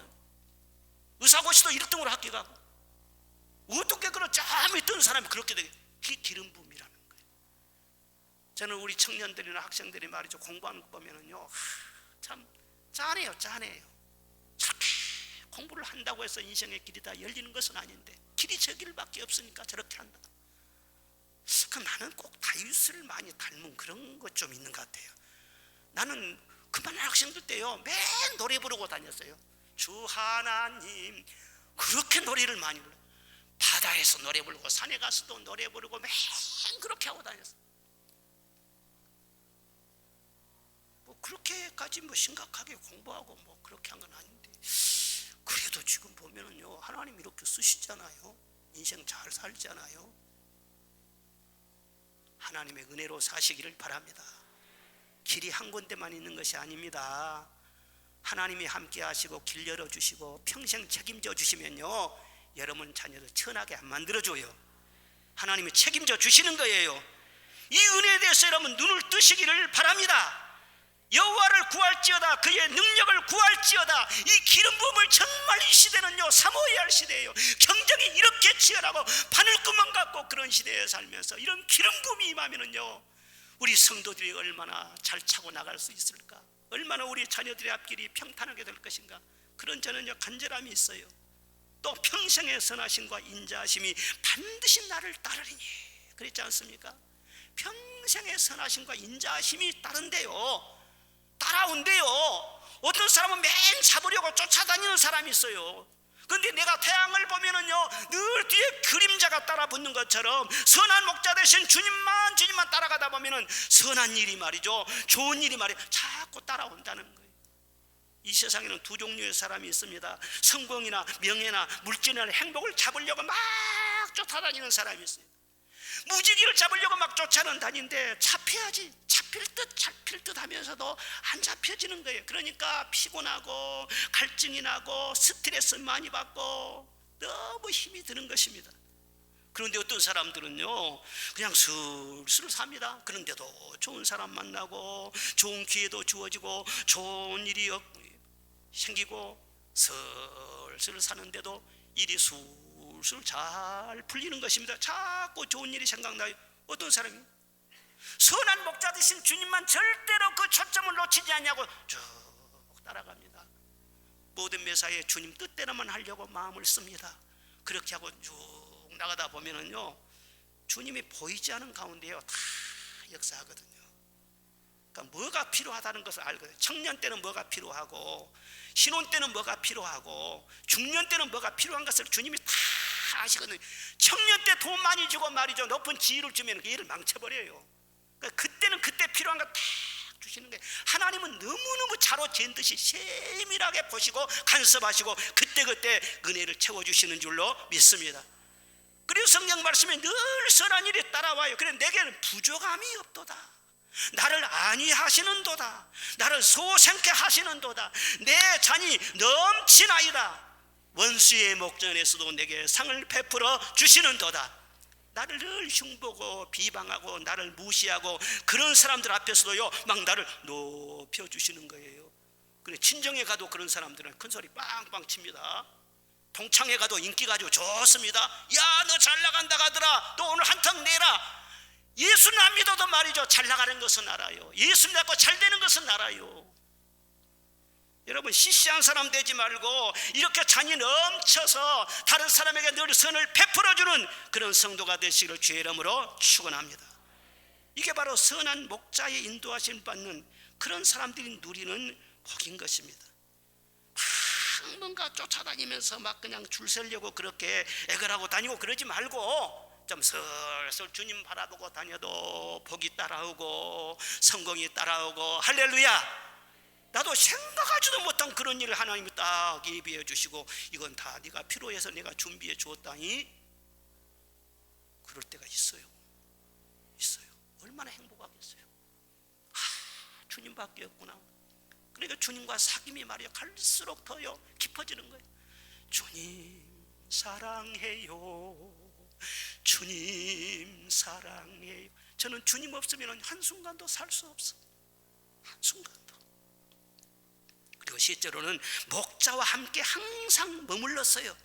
의사고시도 1등으로 학교 가고. 어떻게 그런 짬이 뜬 사람이 그렇게 되게, 그게 기름 부음이라는 거예요. 저는 우리 청년들이나 학생들이 말이죠, 공부하는 거 보면은요, 참 짠해요. 저렇게 공부를 한다고 해서 인생의 길이 다 열리는 것은 아닌데 길이 저 길밖에 없으니까 저렇게 한다. 그럼 나는 꼭 다윗을 많이 닮은 그런 것 좀 있는 것 같아요. 나는 그만한 학생들 때요, 맨 노래 부르고 다녔어요. 주 하나님, 그렇게 노래를 많이 불러요. 바다에서 노래 부르고 산에 가서도 노래 부르고 맨 그렇게 하고 다녔어요. 뭐 그렇게까지 뭐 심각하게 공부하고 뭐 그렇게 한 건 아닌데, 그래도 지금 보면은요, 하나님 이렇게 쓰시잖아요. 인생 잘 살잖아요. 하나님의 은혜로 사시기를 바랍니다. 길이 한 군데만 있는 것이 아닙니다. 하나님이 함께 하시고 길 열어주시고 평생 책임져 주시면요, 여러분 자녀를 천하게 안 만들어줘요. 하나님이 책임져 주시는 거예요. 이 은혜에 대해서 여러분 눈을 뜨시기를 바랍니다. 여호와를 구할지어다, 그의 능력을 구할지어다. 이 기름 부음을 정말 이 시대는요 사모해야 할 시대예요. 경쟁이 이렇게 치열하고 바늘구멍 같고 그런 시대에 살면서 이런 기름 부음이 임하면은요 우리 성도들이 얼마나 잘 차고 나갈 수 있을까, 얼마나 우리 자녀들의 앞길이 평탄하게 될 것인가, 그런 저는요 간절함이 있어요. 또 평생의 선하심과 인자하심이 반드시 나를 따르리니, 그랬지 않습니까? 평생의 선하심과 인자하심이 따라온대요. 어떤 사람은 맨 잡으려고 쫓아다니는 사람이 있어요. 그런데 내가 태양을 보면은요 늘 뒤에 그림자가 따라 붙는 것처럼 선한 목자 되신 주님만 따라가다 보면은 선한 일이 말이죠, 좋은 일이 말이죠, 자꾸 따라온다는 거예요. 이 세상에는 두 종류의 사람이 있습니다. 성공이나 명예나 물질이나 행복을 잡으려고 막 쫓아다니는 사람이 있어요. 무지개를 잡으려고 막 쫓아다니는데 잡혀야지, 잡힐 듯 하면서도 안 잡혀지는 거예요. 그러니까 피곤하고 갈증이 나고 스트레스 많이 받고 너무 힘이 드는 것입니다. 그런데 어떤 사람들은요 그냥 슬슬 삽니다. 그런데도 좋은 사람 만나고 좋은 기회도 주어지고 좋은 일이 생기고 슬슬 사는데도 일이 술술 잘 풀리는 것입니다. 자꾸 좋은 일이 생각나요. 어떤 사람이 선한 목자 되신 주님만 절대로 그 초점을 놓치지 않냐고 쭉 따라갑니다. 모든 매사에 주님 뜻대로만 하려고 마음을 씁니다. 그렇게 하고 쭉 나가다 보면은요 주님이 보이지 않은 가운데요 다 역사하거든요. 그러니까 뭐가 필요하다는 것을 알거든요. 청년 때는 뭐가 필요하고, 신혼 때는 뭐가 필요하고, 중년 때는 뭐가 필요한 것을 주님이 다 아시거든요. 청년 때 돈 많이 주고 말이죠 높은 지위를 주면 그 일을 망쳐버려요. 그러니까 그때는 그때 필요한 거 다 주시는 거예요. 하나님은 너무너무 자로 잰 듯이 세밀하게 보시고 간섭하시고 그때그때 은혜를 채워주시는 줄로 믿습니다. 그래서 성경 말씀에 늘 선한 일이 따라와요. 그래 내게는 부족함이 없도다, 나를 안위하시는도다, 나를 소생케 하시는도다, 내 잔이 넘치나이다, 원수의 목전에서도 내게 상을 베풀어 주시는도다. 나를 늘 흉보고 비방하고 나를 무시하고 그런 사람들 앞에서도요 막 나를 높여주시는 거예요. 그래 친정에 가도 그런 사람들은 큰 소리 빵빵 칩니다. 동창회 가도 인기가 아주 좋습니다. 야 너 잘 나간다 가더라, 또 오늘 한턱 내라. 예수 안 믿어도 말이죠 잘 나가는 것은 알아요. 예수 믿고 잘 되는 것은 알아요. 여러분 시시한 사람 되지 말고 이렇게 잔이 넘쳐서 다른 사람에게 늘 선을 베풀어주는 그런 성도가 되시기를 주의 이름으로 축원합니다. 이게 바로 선한 목자의 인도하심 받는 그런 사람들이 누리는 복인 것입니다. 막 뭔가 쫓아다니면서 막 그냥 줄 서려고 그렇게 애걸하고 다니고 그러지 말고 좀 슬슬 주님 바라보고 다녀도 복이 따라오고 성공이 따라오고 할렐루야. 나도 생각하지도 못한 그런 일을 하나님이 딱 예비해 주시고 이건 다 네가 필요해서 내가 준비해 주었다니, 그럴 때가 있어요. 얼마나 행복하겠어요. 주님밖에 없구나. 그러니까 주님과 사귐이 말이야 갈수록 더요 깊어지는 거예요. 주님 사랑해요, 주님 사랑해요. 저는 주님 없으면 한순간도 살 수 없어, 한순간도. 그리고 실제로는 목자와 함께 항상 머물렀어요.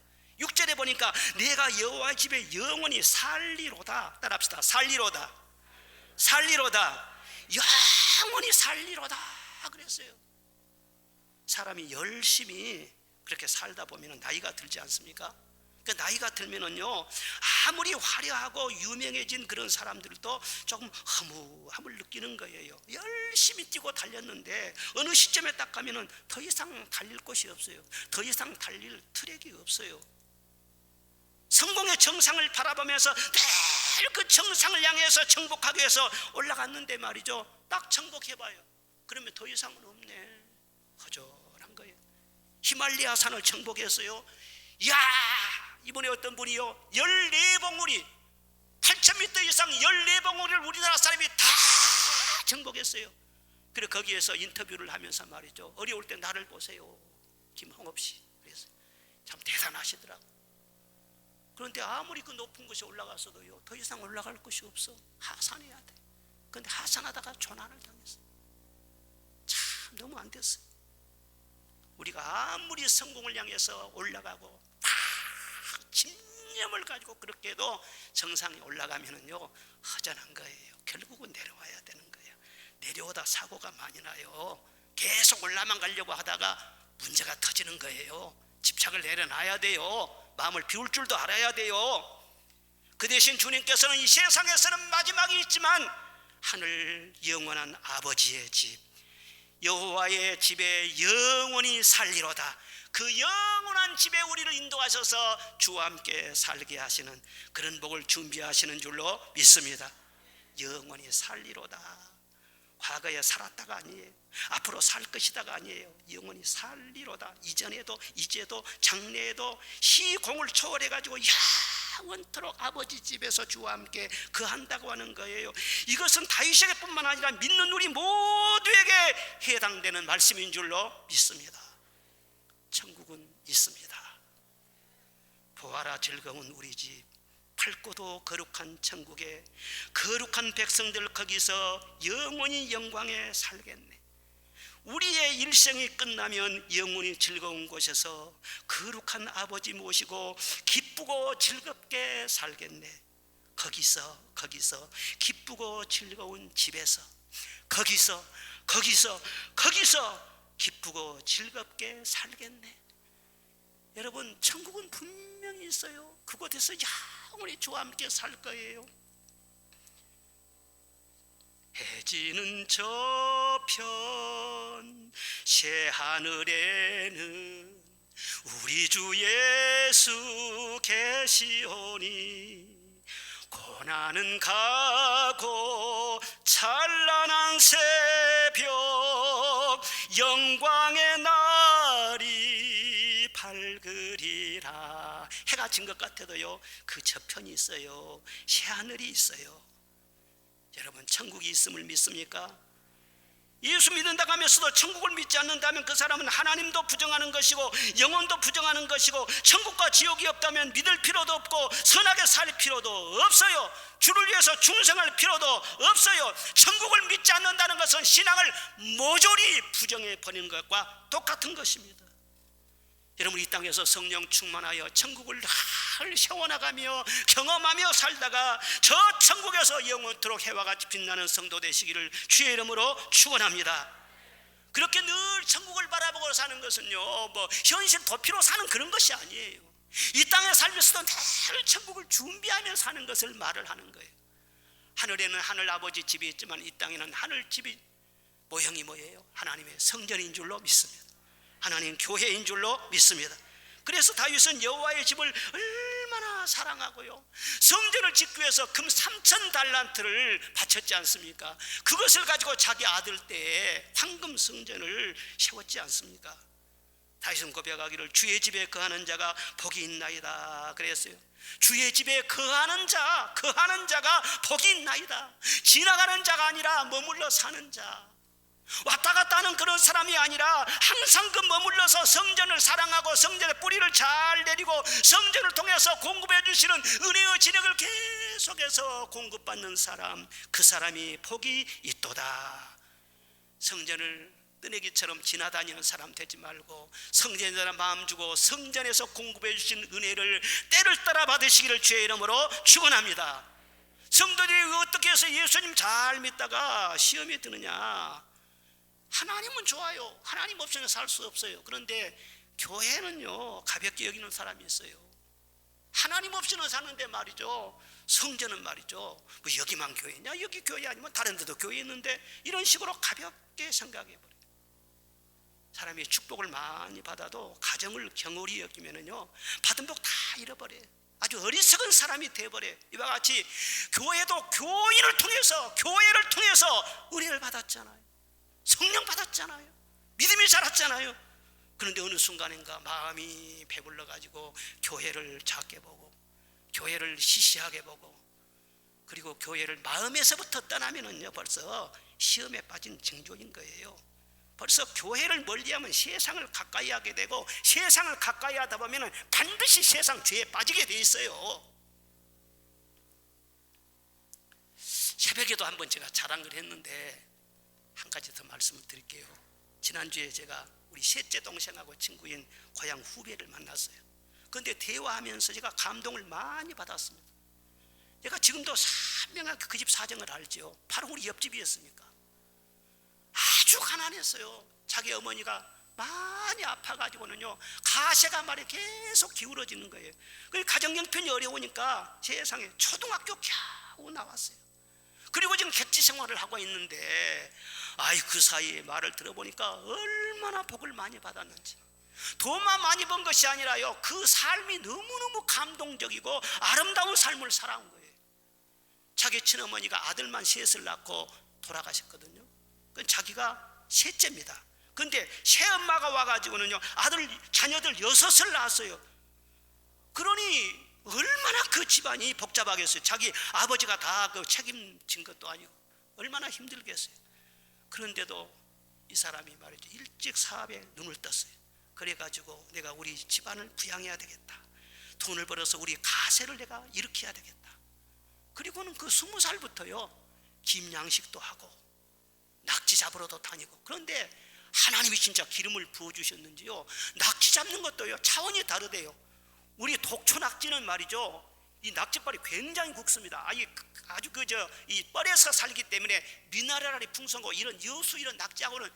6절에 보니까 내가 여호와 집에 영원히 살리로다. 따라합시다. 살리로다. 영원히 살리로다 그랬어요. 사람이 열심히 그렇게 살다 보면 나이가 들지 않습니까? 그 나이가 들면은요 아무리 화려하고 유명해진 그런 사람들도 조금 허무함을 느끼는 거예요. 열심히 뛰고 달렸는데 어느 시점에 딱 가면은 더 이상 달릴 곳이 없어요. 더 이상 달릴 트랙이 없어요. 성공의 정상을 바라보면서 늘 그 정상을 향해서 정복하기 위해서 올라갔는데 말이죠 딱 정복해봐요. 그러면 더 이상은 없네. 허전한 거예요. 히말리아 산을 정복했어요. 이야 이번에 어떤 분이요 14봉우리 8,000m 이상 14봉우리를 우리나라 사람이 다 정복했어요. 그래 거기에서 인터뷰를 하면서 말이죠 어려울 때 나를 보세요 김홍업 씨 그래서 참 대단하시더라고. 그런데 아무리 그 높은 곳에 올라가서도요 더 이상 올라갈 곳이 없어. 하산해야 돼. 그런데 하산하다가 조난을 당했어. 참 참 너무 안 됐어요. 우리가 아무리 성공을 향해서 올라가고 다 집념을 가지고 그렇게 해도 정상에 올라가면은요 허전한 거예요. 결국은 내려와야 되는 거예요. 내려오다 사고가 많이 나요. 계속 올라만 가려고 하다가 문제가 터지는 거예요. 집착을 내려놔야 돼요. 마음을 비울 줄도 알아야 돼요. 그 대신 주님께서는 이 세상에서는 마지막이 있지만 하늘 영원한 아버지의 집, 여호와의 집에 영원히 살리로다. 그 영원한 집에 우리를 인도하셔서 주와 함께 살게 하시는 그런 복을 준비하시는 줄로 믿습니다. 영원히 살리로다. 과거에 살았다가 아니에요. 앞으로 살 것이다가 아니에요. 영원히 살리로다. 이전에도 이제도 장래에도 시공을 초월해가지고 영원토록 아버지 집에서 주와 함께 거한다고 하는 거예요. 이것은 다윗에게 뿐만 아니라 믿는 우리 모두에게 해당되는 말씀인 줄로 믿습니다. 천국은 있습니다. 보아라 즐거운 우리 집, 밝고도 거룩한 천국에 거룩한 백성들 거기서 영원히 영광에 살겠네. 우리의 일생이 끝나면 영원히 즐거운 곳에서 거룩한 아버지 모시고 기쁘고 즐겁게 살겠네. 거기서 기쁘고 즐거운 집에서 거기서 기쁘고 즐겁게 살겠네. 여러분, 천국은 분명히 있어요. 그곳에서 영원히 주와 함께 살 거예요. 해지는 저편 새하늘에는 우리 주 예수 계시오니 고난은 가고 찬란한 새벽 영광의 날이 밝으리라. 해가 진 것 같아도요 그 저편이 있어요. 새하늘이 있어요. 여러분, 천국이 있음을 믿습니까? 예수 믿는다고 하면서도 천국을 믿지 않는다면 그 사람은 하나님도 부정하는 것이고 영혼도 부정하는 것이고 천국과 지옥이 없다면 믿을 필요도 없고 선하게 살 필요도 없어요. 주를 위해서 충성할 필요도 없어요. 천국을 믿지 않는다는 것은 신앙을 모조리 부정해 버리는 것과 똑같은 것입니다. 여러분, 이 땅에서 성령 충만하여 천국을 늘 세워나가며 경험하며 살다가 저 천국에서 영원토록 해와 같이 빛나는 성도 되시기를 주의 이름으로 축원합니다. 그렇게 늘 천국을 바라보고 사는 것은요 뭐 현실 도피로 사는 그런 것이 아니에요. 이 땅에 살면서도 늘 천국을 준비하며 사는 것을 말을 하는 거예요. 하늘에는 하늘 아버지 집이 있지만 이 땅에는 하늘 집이 모형이 뭐예요? 하나님의 성전인 줄로 믿습니다. 하나님 교회인 줄로 믿습니다. 그래서 다윗은 여호와의 집을 얼마나 사랑하고요 성전을 짓기 위해서 금 3,000달란트를 바쳤지 않습니까? 그것을 가지고 자기 아들 때에 황금 성전을 세웠지 않습니까? 다윗은 고백하기를 주의 집에 거하는 자가 복이 있나이다 그랬어요. 주의 집에 거하는 자가 복이 있나이다. 지나가는 자가 아니라 머물러 사는 자, 왔다 갔다 하는 그런 사람이 아니라 항상 그 머물러서 성전을 사랑하고 성전의 뿌리를 잘 내리고 성전을 통해서 공급해 주시는 은혜의 진액을 계속해서 공급받는 사람, 그 사람이 복이 있도다. 성전을 뜨내기처럼 지나다니는 사람 되지 말고 성전에다 마음 주고 성전에서 공급해 주신 은혜를 때를 따라 받으시기를 주의 이름으로 축원합니다. 성도들이 어떻게 해서 예수님 잘 믿다가 시험에 드느냐? 하나님은 좋아요. 하나님 없이는 살 수 없어요. 그런데 교회는요 가볍게 여기는 사람이 있어요. 하나님 없이는 사는데 말이죠, 성전은 말이죠 뭐 여기만 교회냐, 여기 교회 아니면 다른 데도 교회 있는데, 이런 식으로 가볍게 생각해버려요. 사람이 축복을 많이 받아도 가정을 경홀히 여기면은요 받은 복 다 잃어버려요. 아주 어리석은 사람이 돼버려요. 이와 같이 교회도 교회를 통해서 은혜를 받았잖아요. 성령 받았잖아요. 믿음이 자랐잖아요. 그런데 어느 순간인가 마음이 배불러 가지고 교회를 작게 보고 교회를 시시하게 보고, 그리고 교회를 마음에서부터 떠나면은요 벌써 시험에 빠진 징조인 거예요. 벌써 교회를 멀리하면 세상을 가까이 하게 되고, 세상을 가까이 하다 보면 반드시 세상 죄에 빠지게 돼 있어요. 새벽에도 한번 제가 자랑을 했는데 한 가지 더 말씀을 드릴게요. 지난주에 제가 우리 셋째 동생하고 친구인 고향 후배를 만났어요. 그런데 대화하면서 제가 감동을 많이 받았습니다. 제가 지금도 선명하게 그 집 사정을 알죠. 바로 우리 옆집이었으니까. 아주 가난했어요. 자기 어머니가 많이 아파가지고는요, 가세가 말이 계속 기울어지는 거예요. 그 가정 형편이 어려우니까 세상에 초등학교 겨우 나왔어요. 그리고 지금 객지 생활을 하고 있는데, 그 사이에 말을 들어보니까 얼마나 복을 많이 받았는지. 돈만 많이 번 것이 아니라요, 그 삶이 너무너무 감동적이고 아름다운 삶을 살아온 거예요. 자기 친어머니가 아들만 셋을 낳고 돌아가셨거든요. 자기가 셋째입니다. 그런데 새엄마가 와가지고는요, 자녀들 6을 낳았어요. 그러니 얼마나 그 집안이 복잡하겠어요. 자기 아버지가 다 그 책임진 것도 아니고 얼마나 힘들겠어요. 그런데도 이 사람이 말이죠, 일찍 사업에 눈을 떴어요. 그래가지고 내가 우리 집안을 부양해야 되겠다. 돈을 벌어서 우리 가세를 내가 일으켜야 되겠다. 그리고는 그 20살부터요, 김양식도 하고 낙지 잡으러도 다니고. 그런데 하나님이 진짜 기름을 부어주셨는지요, 낙지 잡는 것도요 차원이 다르대요. 우리 독초 낙지는 말이죠, 이 낙지발이 굉장히 굵습니다. 아주 이 뻘에서 살기 때문에 미네랄이 풍성하고 이런 여수 이런 낙지하고는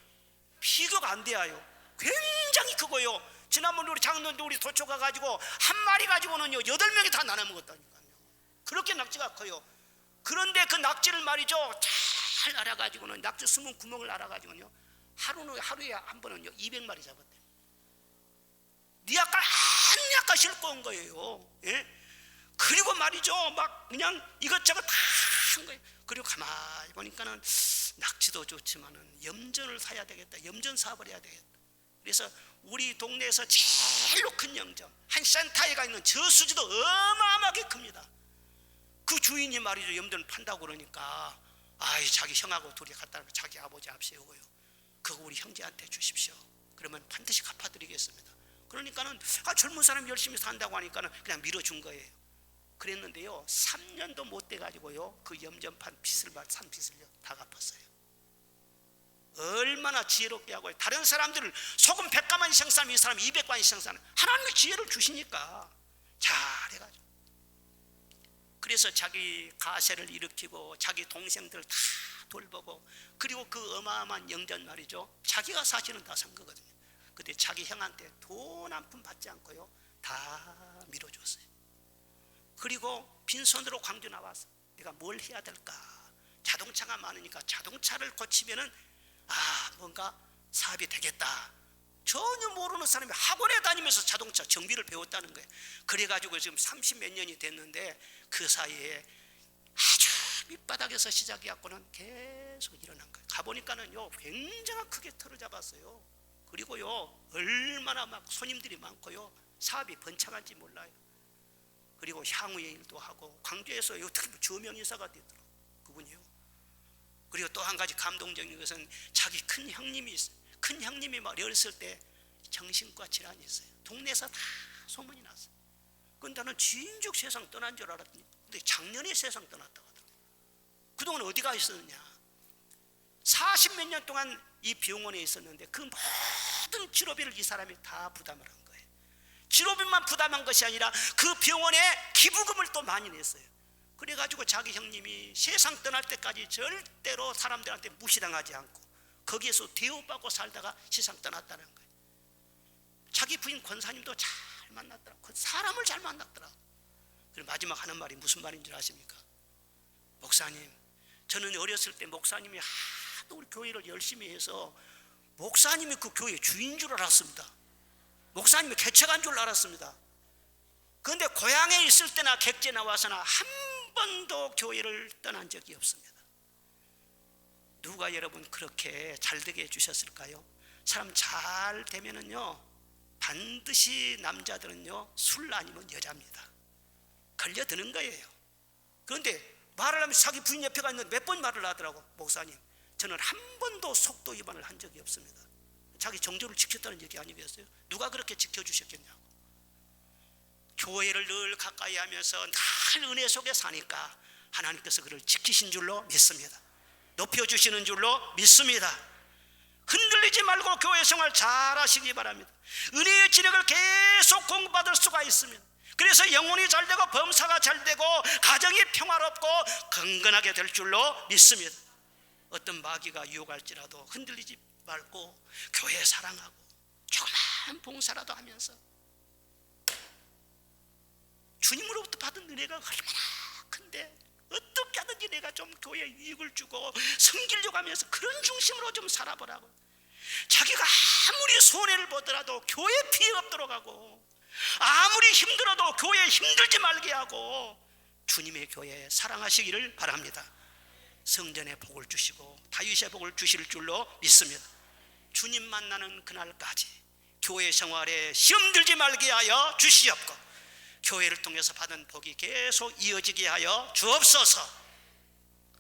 비교가 안 돼요. 굉장히 크고요. 지난번에 우리 장로도 우리 도초 가가지고 한 마리 가지고는요 8명이 다 나눠 먹었다니까요. 그렇게 낙지가 커요. 그런데 그 낙지를 말이죠, 잘 알아가지고는 낙지 숨은 구멍을 알아가지고는요, 하루에 한 번은요 200마리 잡았대요. 니아까 한야까 싣고 온 거예요. 예? 그리고 말이죠, 막 그냥 이것저것 다 한 거예요. 그리고 가만히 보니까는 낙지도 좋지만은 염전을 사야 되겠다. 염전 사업을 해야 되겠다. 그래서 우리 동네에서 제일로 큰 염전, 한 센터에 가 있는 저수지도 어마어마하게 큽니다. 그 주인이 말이죠, 염전을 판다고 그러니까 자기 형하고 둘이 갖다 놓고 자기 아버지 앞 세우고요, 그거 우리 형제한테 주십시오. 그러면 반드시 갚아드리겠습니다. 그러니까는 젊은 사람이 열심히 산다고 하니까는 그냥 밀어준 거예요. 그랬는데요, 3년도 못 돼가지고요, 그 염전판 산 빚을요 다 갚았어요. 얼마나 지혜롭게 하고요. 다른 사람들을 소금 100가마니 생산하면 이 사람이 200가마니 생산하는, 하나님이 지혜를 주시니까 잘해가지고. 그래서 자기 가세를 일으키고 자기 동생들 다 돌보고, 그리고 그 어마어마한 영전 말이죠, 자기가 사실은 다 산 거거든요. 그때 자기 형한테 돈 한 푼 받지 않고요 다 밀어줬어요. 그리고 빈손으로 광주 나와서 내가 뭘 해야 될까, 자동차가 많으니까 자동차를 고치면은 뭔가 사업이 되겠다. 전혀 모르는 사람이 학원에 다니면서 자동차 정비를 배웠다는 거예요. 그래가지고 지금 30몇 년이 됐는데 그 사이에 아주 밑바닥에서 시작해갖고는 계속 일어난 거예요. 가보니까는요 굉장히 크게 틀어 잡았어요. 그리고요 얼마나 막 손님들이 많고요, 사업이 번창한지 몰라요. 그리고 향후의 일도 하고, 광주에서 특히 조명이사가 되더라고요, 그분이요. 그리고 또 한 가지 감동적인 것은 자기 큰 형님이 있어요. 큰 형님이 막 어렸을 때 정신과 질환이 있어요. 동네에서 다 소문이 났어요. 근데 나는 진즉 세상 떠난 줄 알았더니, 근데 작년에 세상 떠났다고 하더라고요. 그동안 어디가 있었느냐, 40몇 년 동안 이 병원에 있었는데 그 모든 치료비를 이 사람이 다 부담을 한 거예요. 치료비만 부담한 것이 아니라 그 병원에 기부금을 또 많이 냈어요. 그래가지고 자기 형님이 세상 떠날 때까지 절대로 사람들한테 무시당하지 않고 거기에서 대우받고 살다가 세상 떠났다는 거예요. 자기 부인 권사님도 잘 만났더라고요. 사람을 잘 만났더라고요. 그리고 마지막 하는 말이 무슨 말인 줄 아십니까? 목사님, 저는 어렸을 때 목사님이 하도 우리 교회를 열심히 해서 목사님이 그 교회 주인 줄 알았습니다. 목사님이 개척한 줄 알았습니다. 그런데 고향에 있을 때나 객지에 나와서나 한 번도 교회를 떠난 적이 없습니다. 누가 여러분 그렇게 잘 되게 해주셨을까요? 사람 잘 되면은요 반드시 남자들은요 술 아니면 여자입니다. 걸려드는 거예요. 그런데 말을 하면 자기 부인 옆에 가 있는데 몇 번 말을 하더라고. 목사님, 저는 한 번도 속도 위반을 한 적이 없습니다. 자기 정조를 지켰다는 얘기 아니겠어요? 누가 그렇게 지켜주셨겠냐고. 교회를 늘 가까이 하면서 늘 은혜 속에 사니까 하나님께서 그를 지키신 줄로 믿습니다. 높여주시는 줄로 믿습니다. 흔들리지 말고 교회 생활 잘 하시기 바랍니다. 은혜의 진액을 계속 공부받을 수가 있습니다. 그래서 영혼이 잘되고 범사가 잘되고 가정이 평화롭고 건강하게 될 줄로 믿습니다. 어떤 마귀가 유혹할지라도 흔들리지 말고 교회 사랑하고 조그만 봉사라도 하면서 주님으로부터 받은 은혜가 얼마나 큰데 어떻게 하든지 내가 좀 교회에 이익을 주고 섬기려고 하면서 그런 중심으로 좀 살아보라고. 자기가 아무리 손해를 보더라도 교회 피해 없도록 하고 아무리 힘들어도 교회에 힘들지 말게 하고 주님의 교회 사랑하시기를 바랍니다. 성전의 복을 주시고 다윗의 복을 주실 줄로 믿습니다. 주님 만나는 그날까지 교회 생활에 시험 들지 말게 하여 주시옵고 교회를 통해서 받은 복이 계속 이어지게 하여 주옵소서.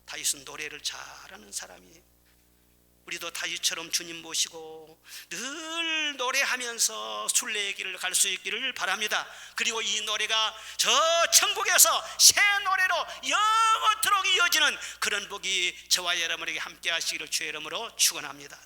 다윗은 노래를 잘하는 사람이에요. 우리도 다윗처럼 주님 모시고 늘 노래하면서 순례의 길을 갈 수 있기를 바랍니다. 그리고 이 노래가 저 천국에서 새 노래로 영원토록 이어지는 그런 복이 저와 여러분에게 함께 하시기를 주의 이름으로 축원합니다.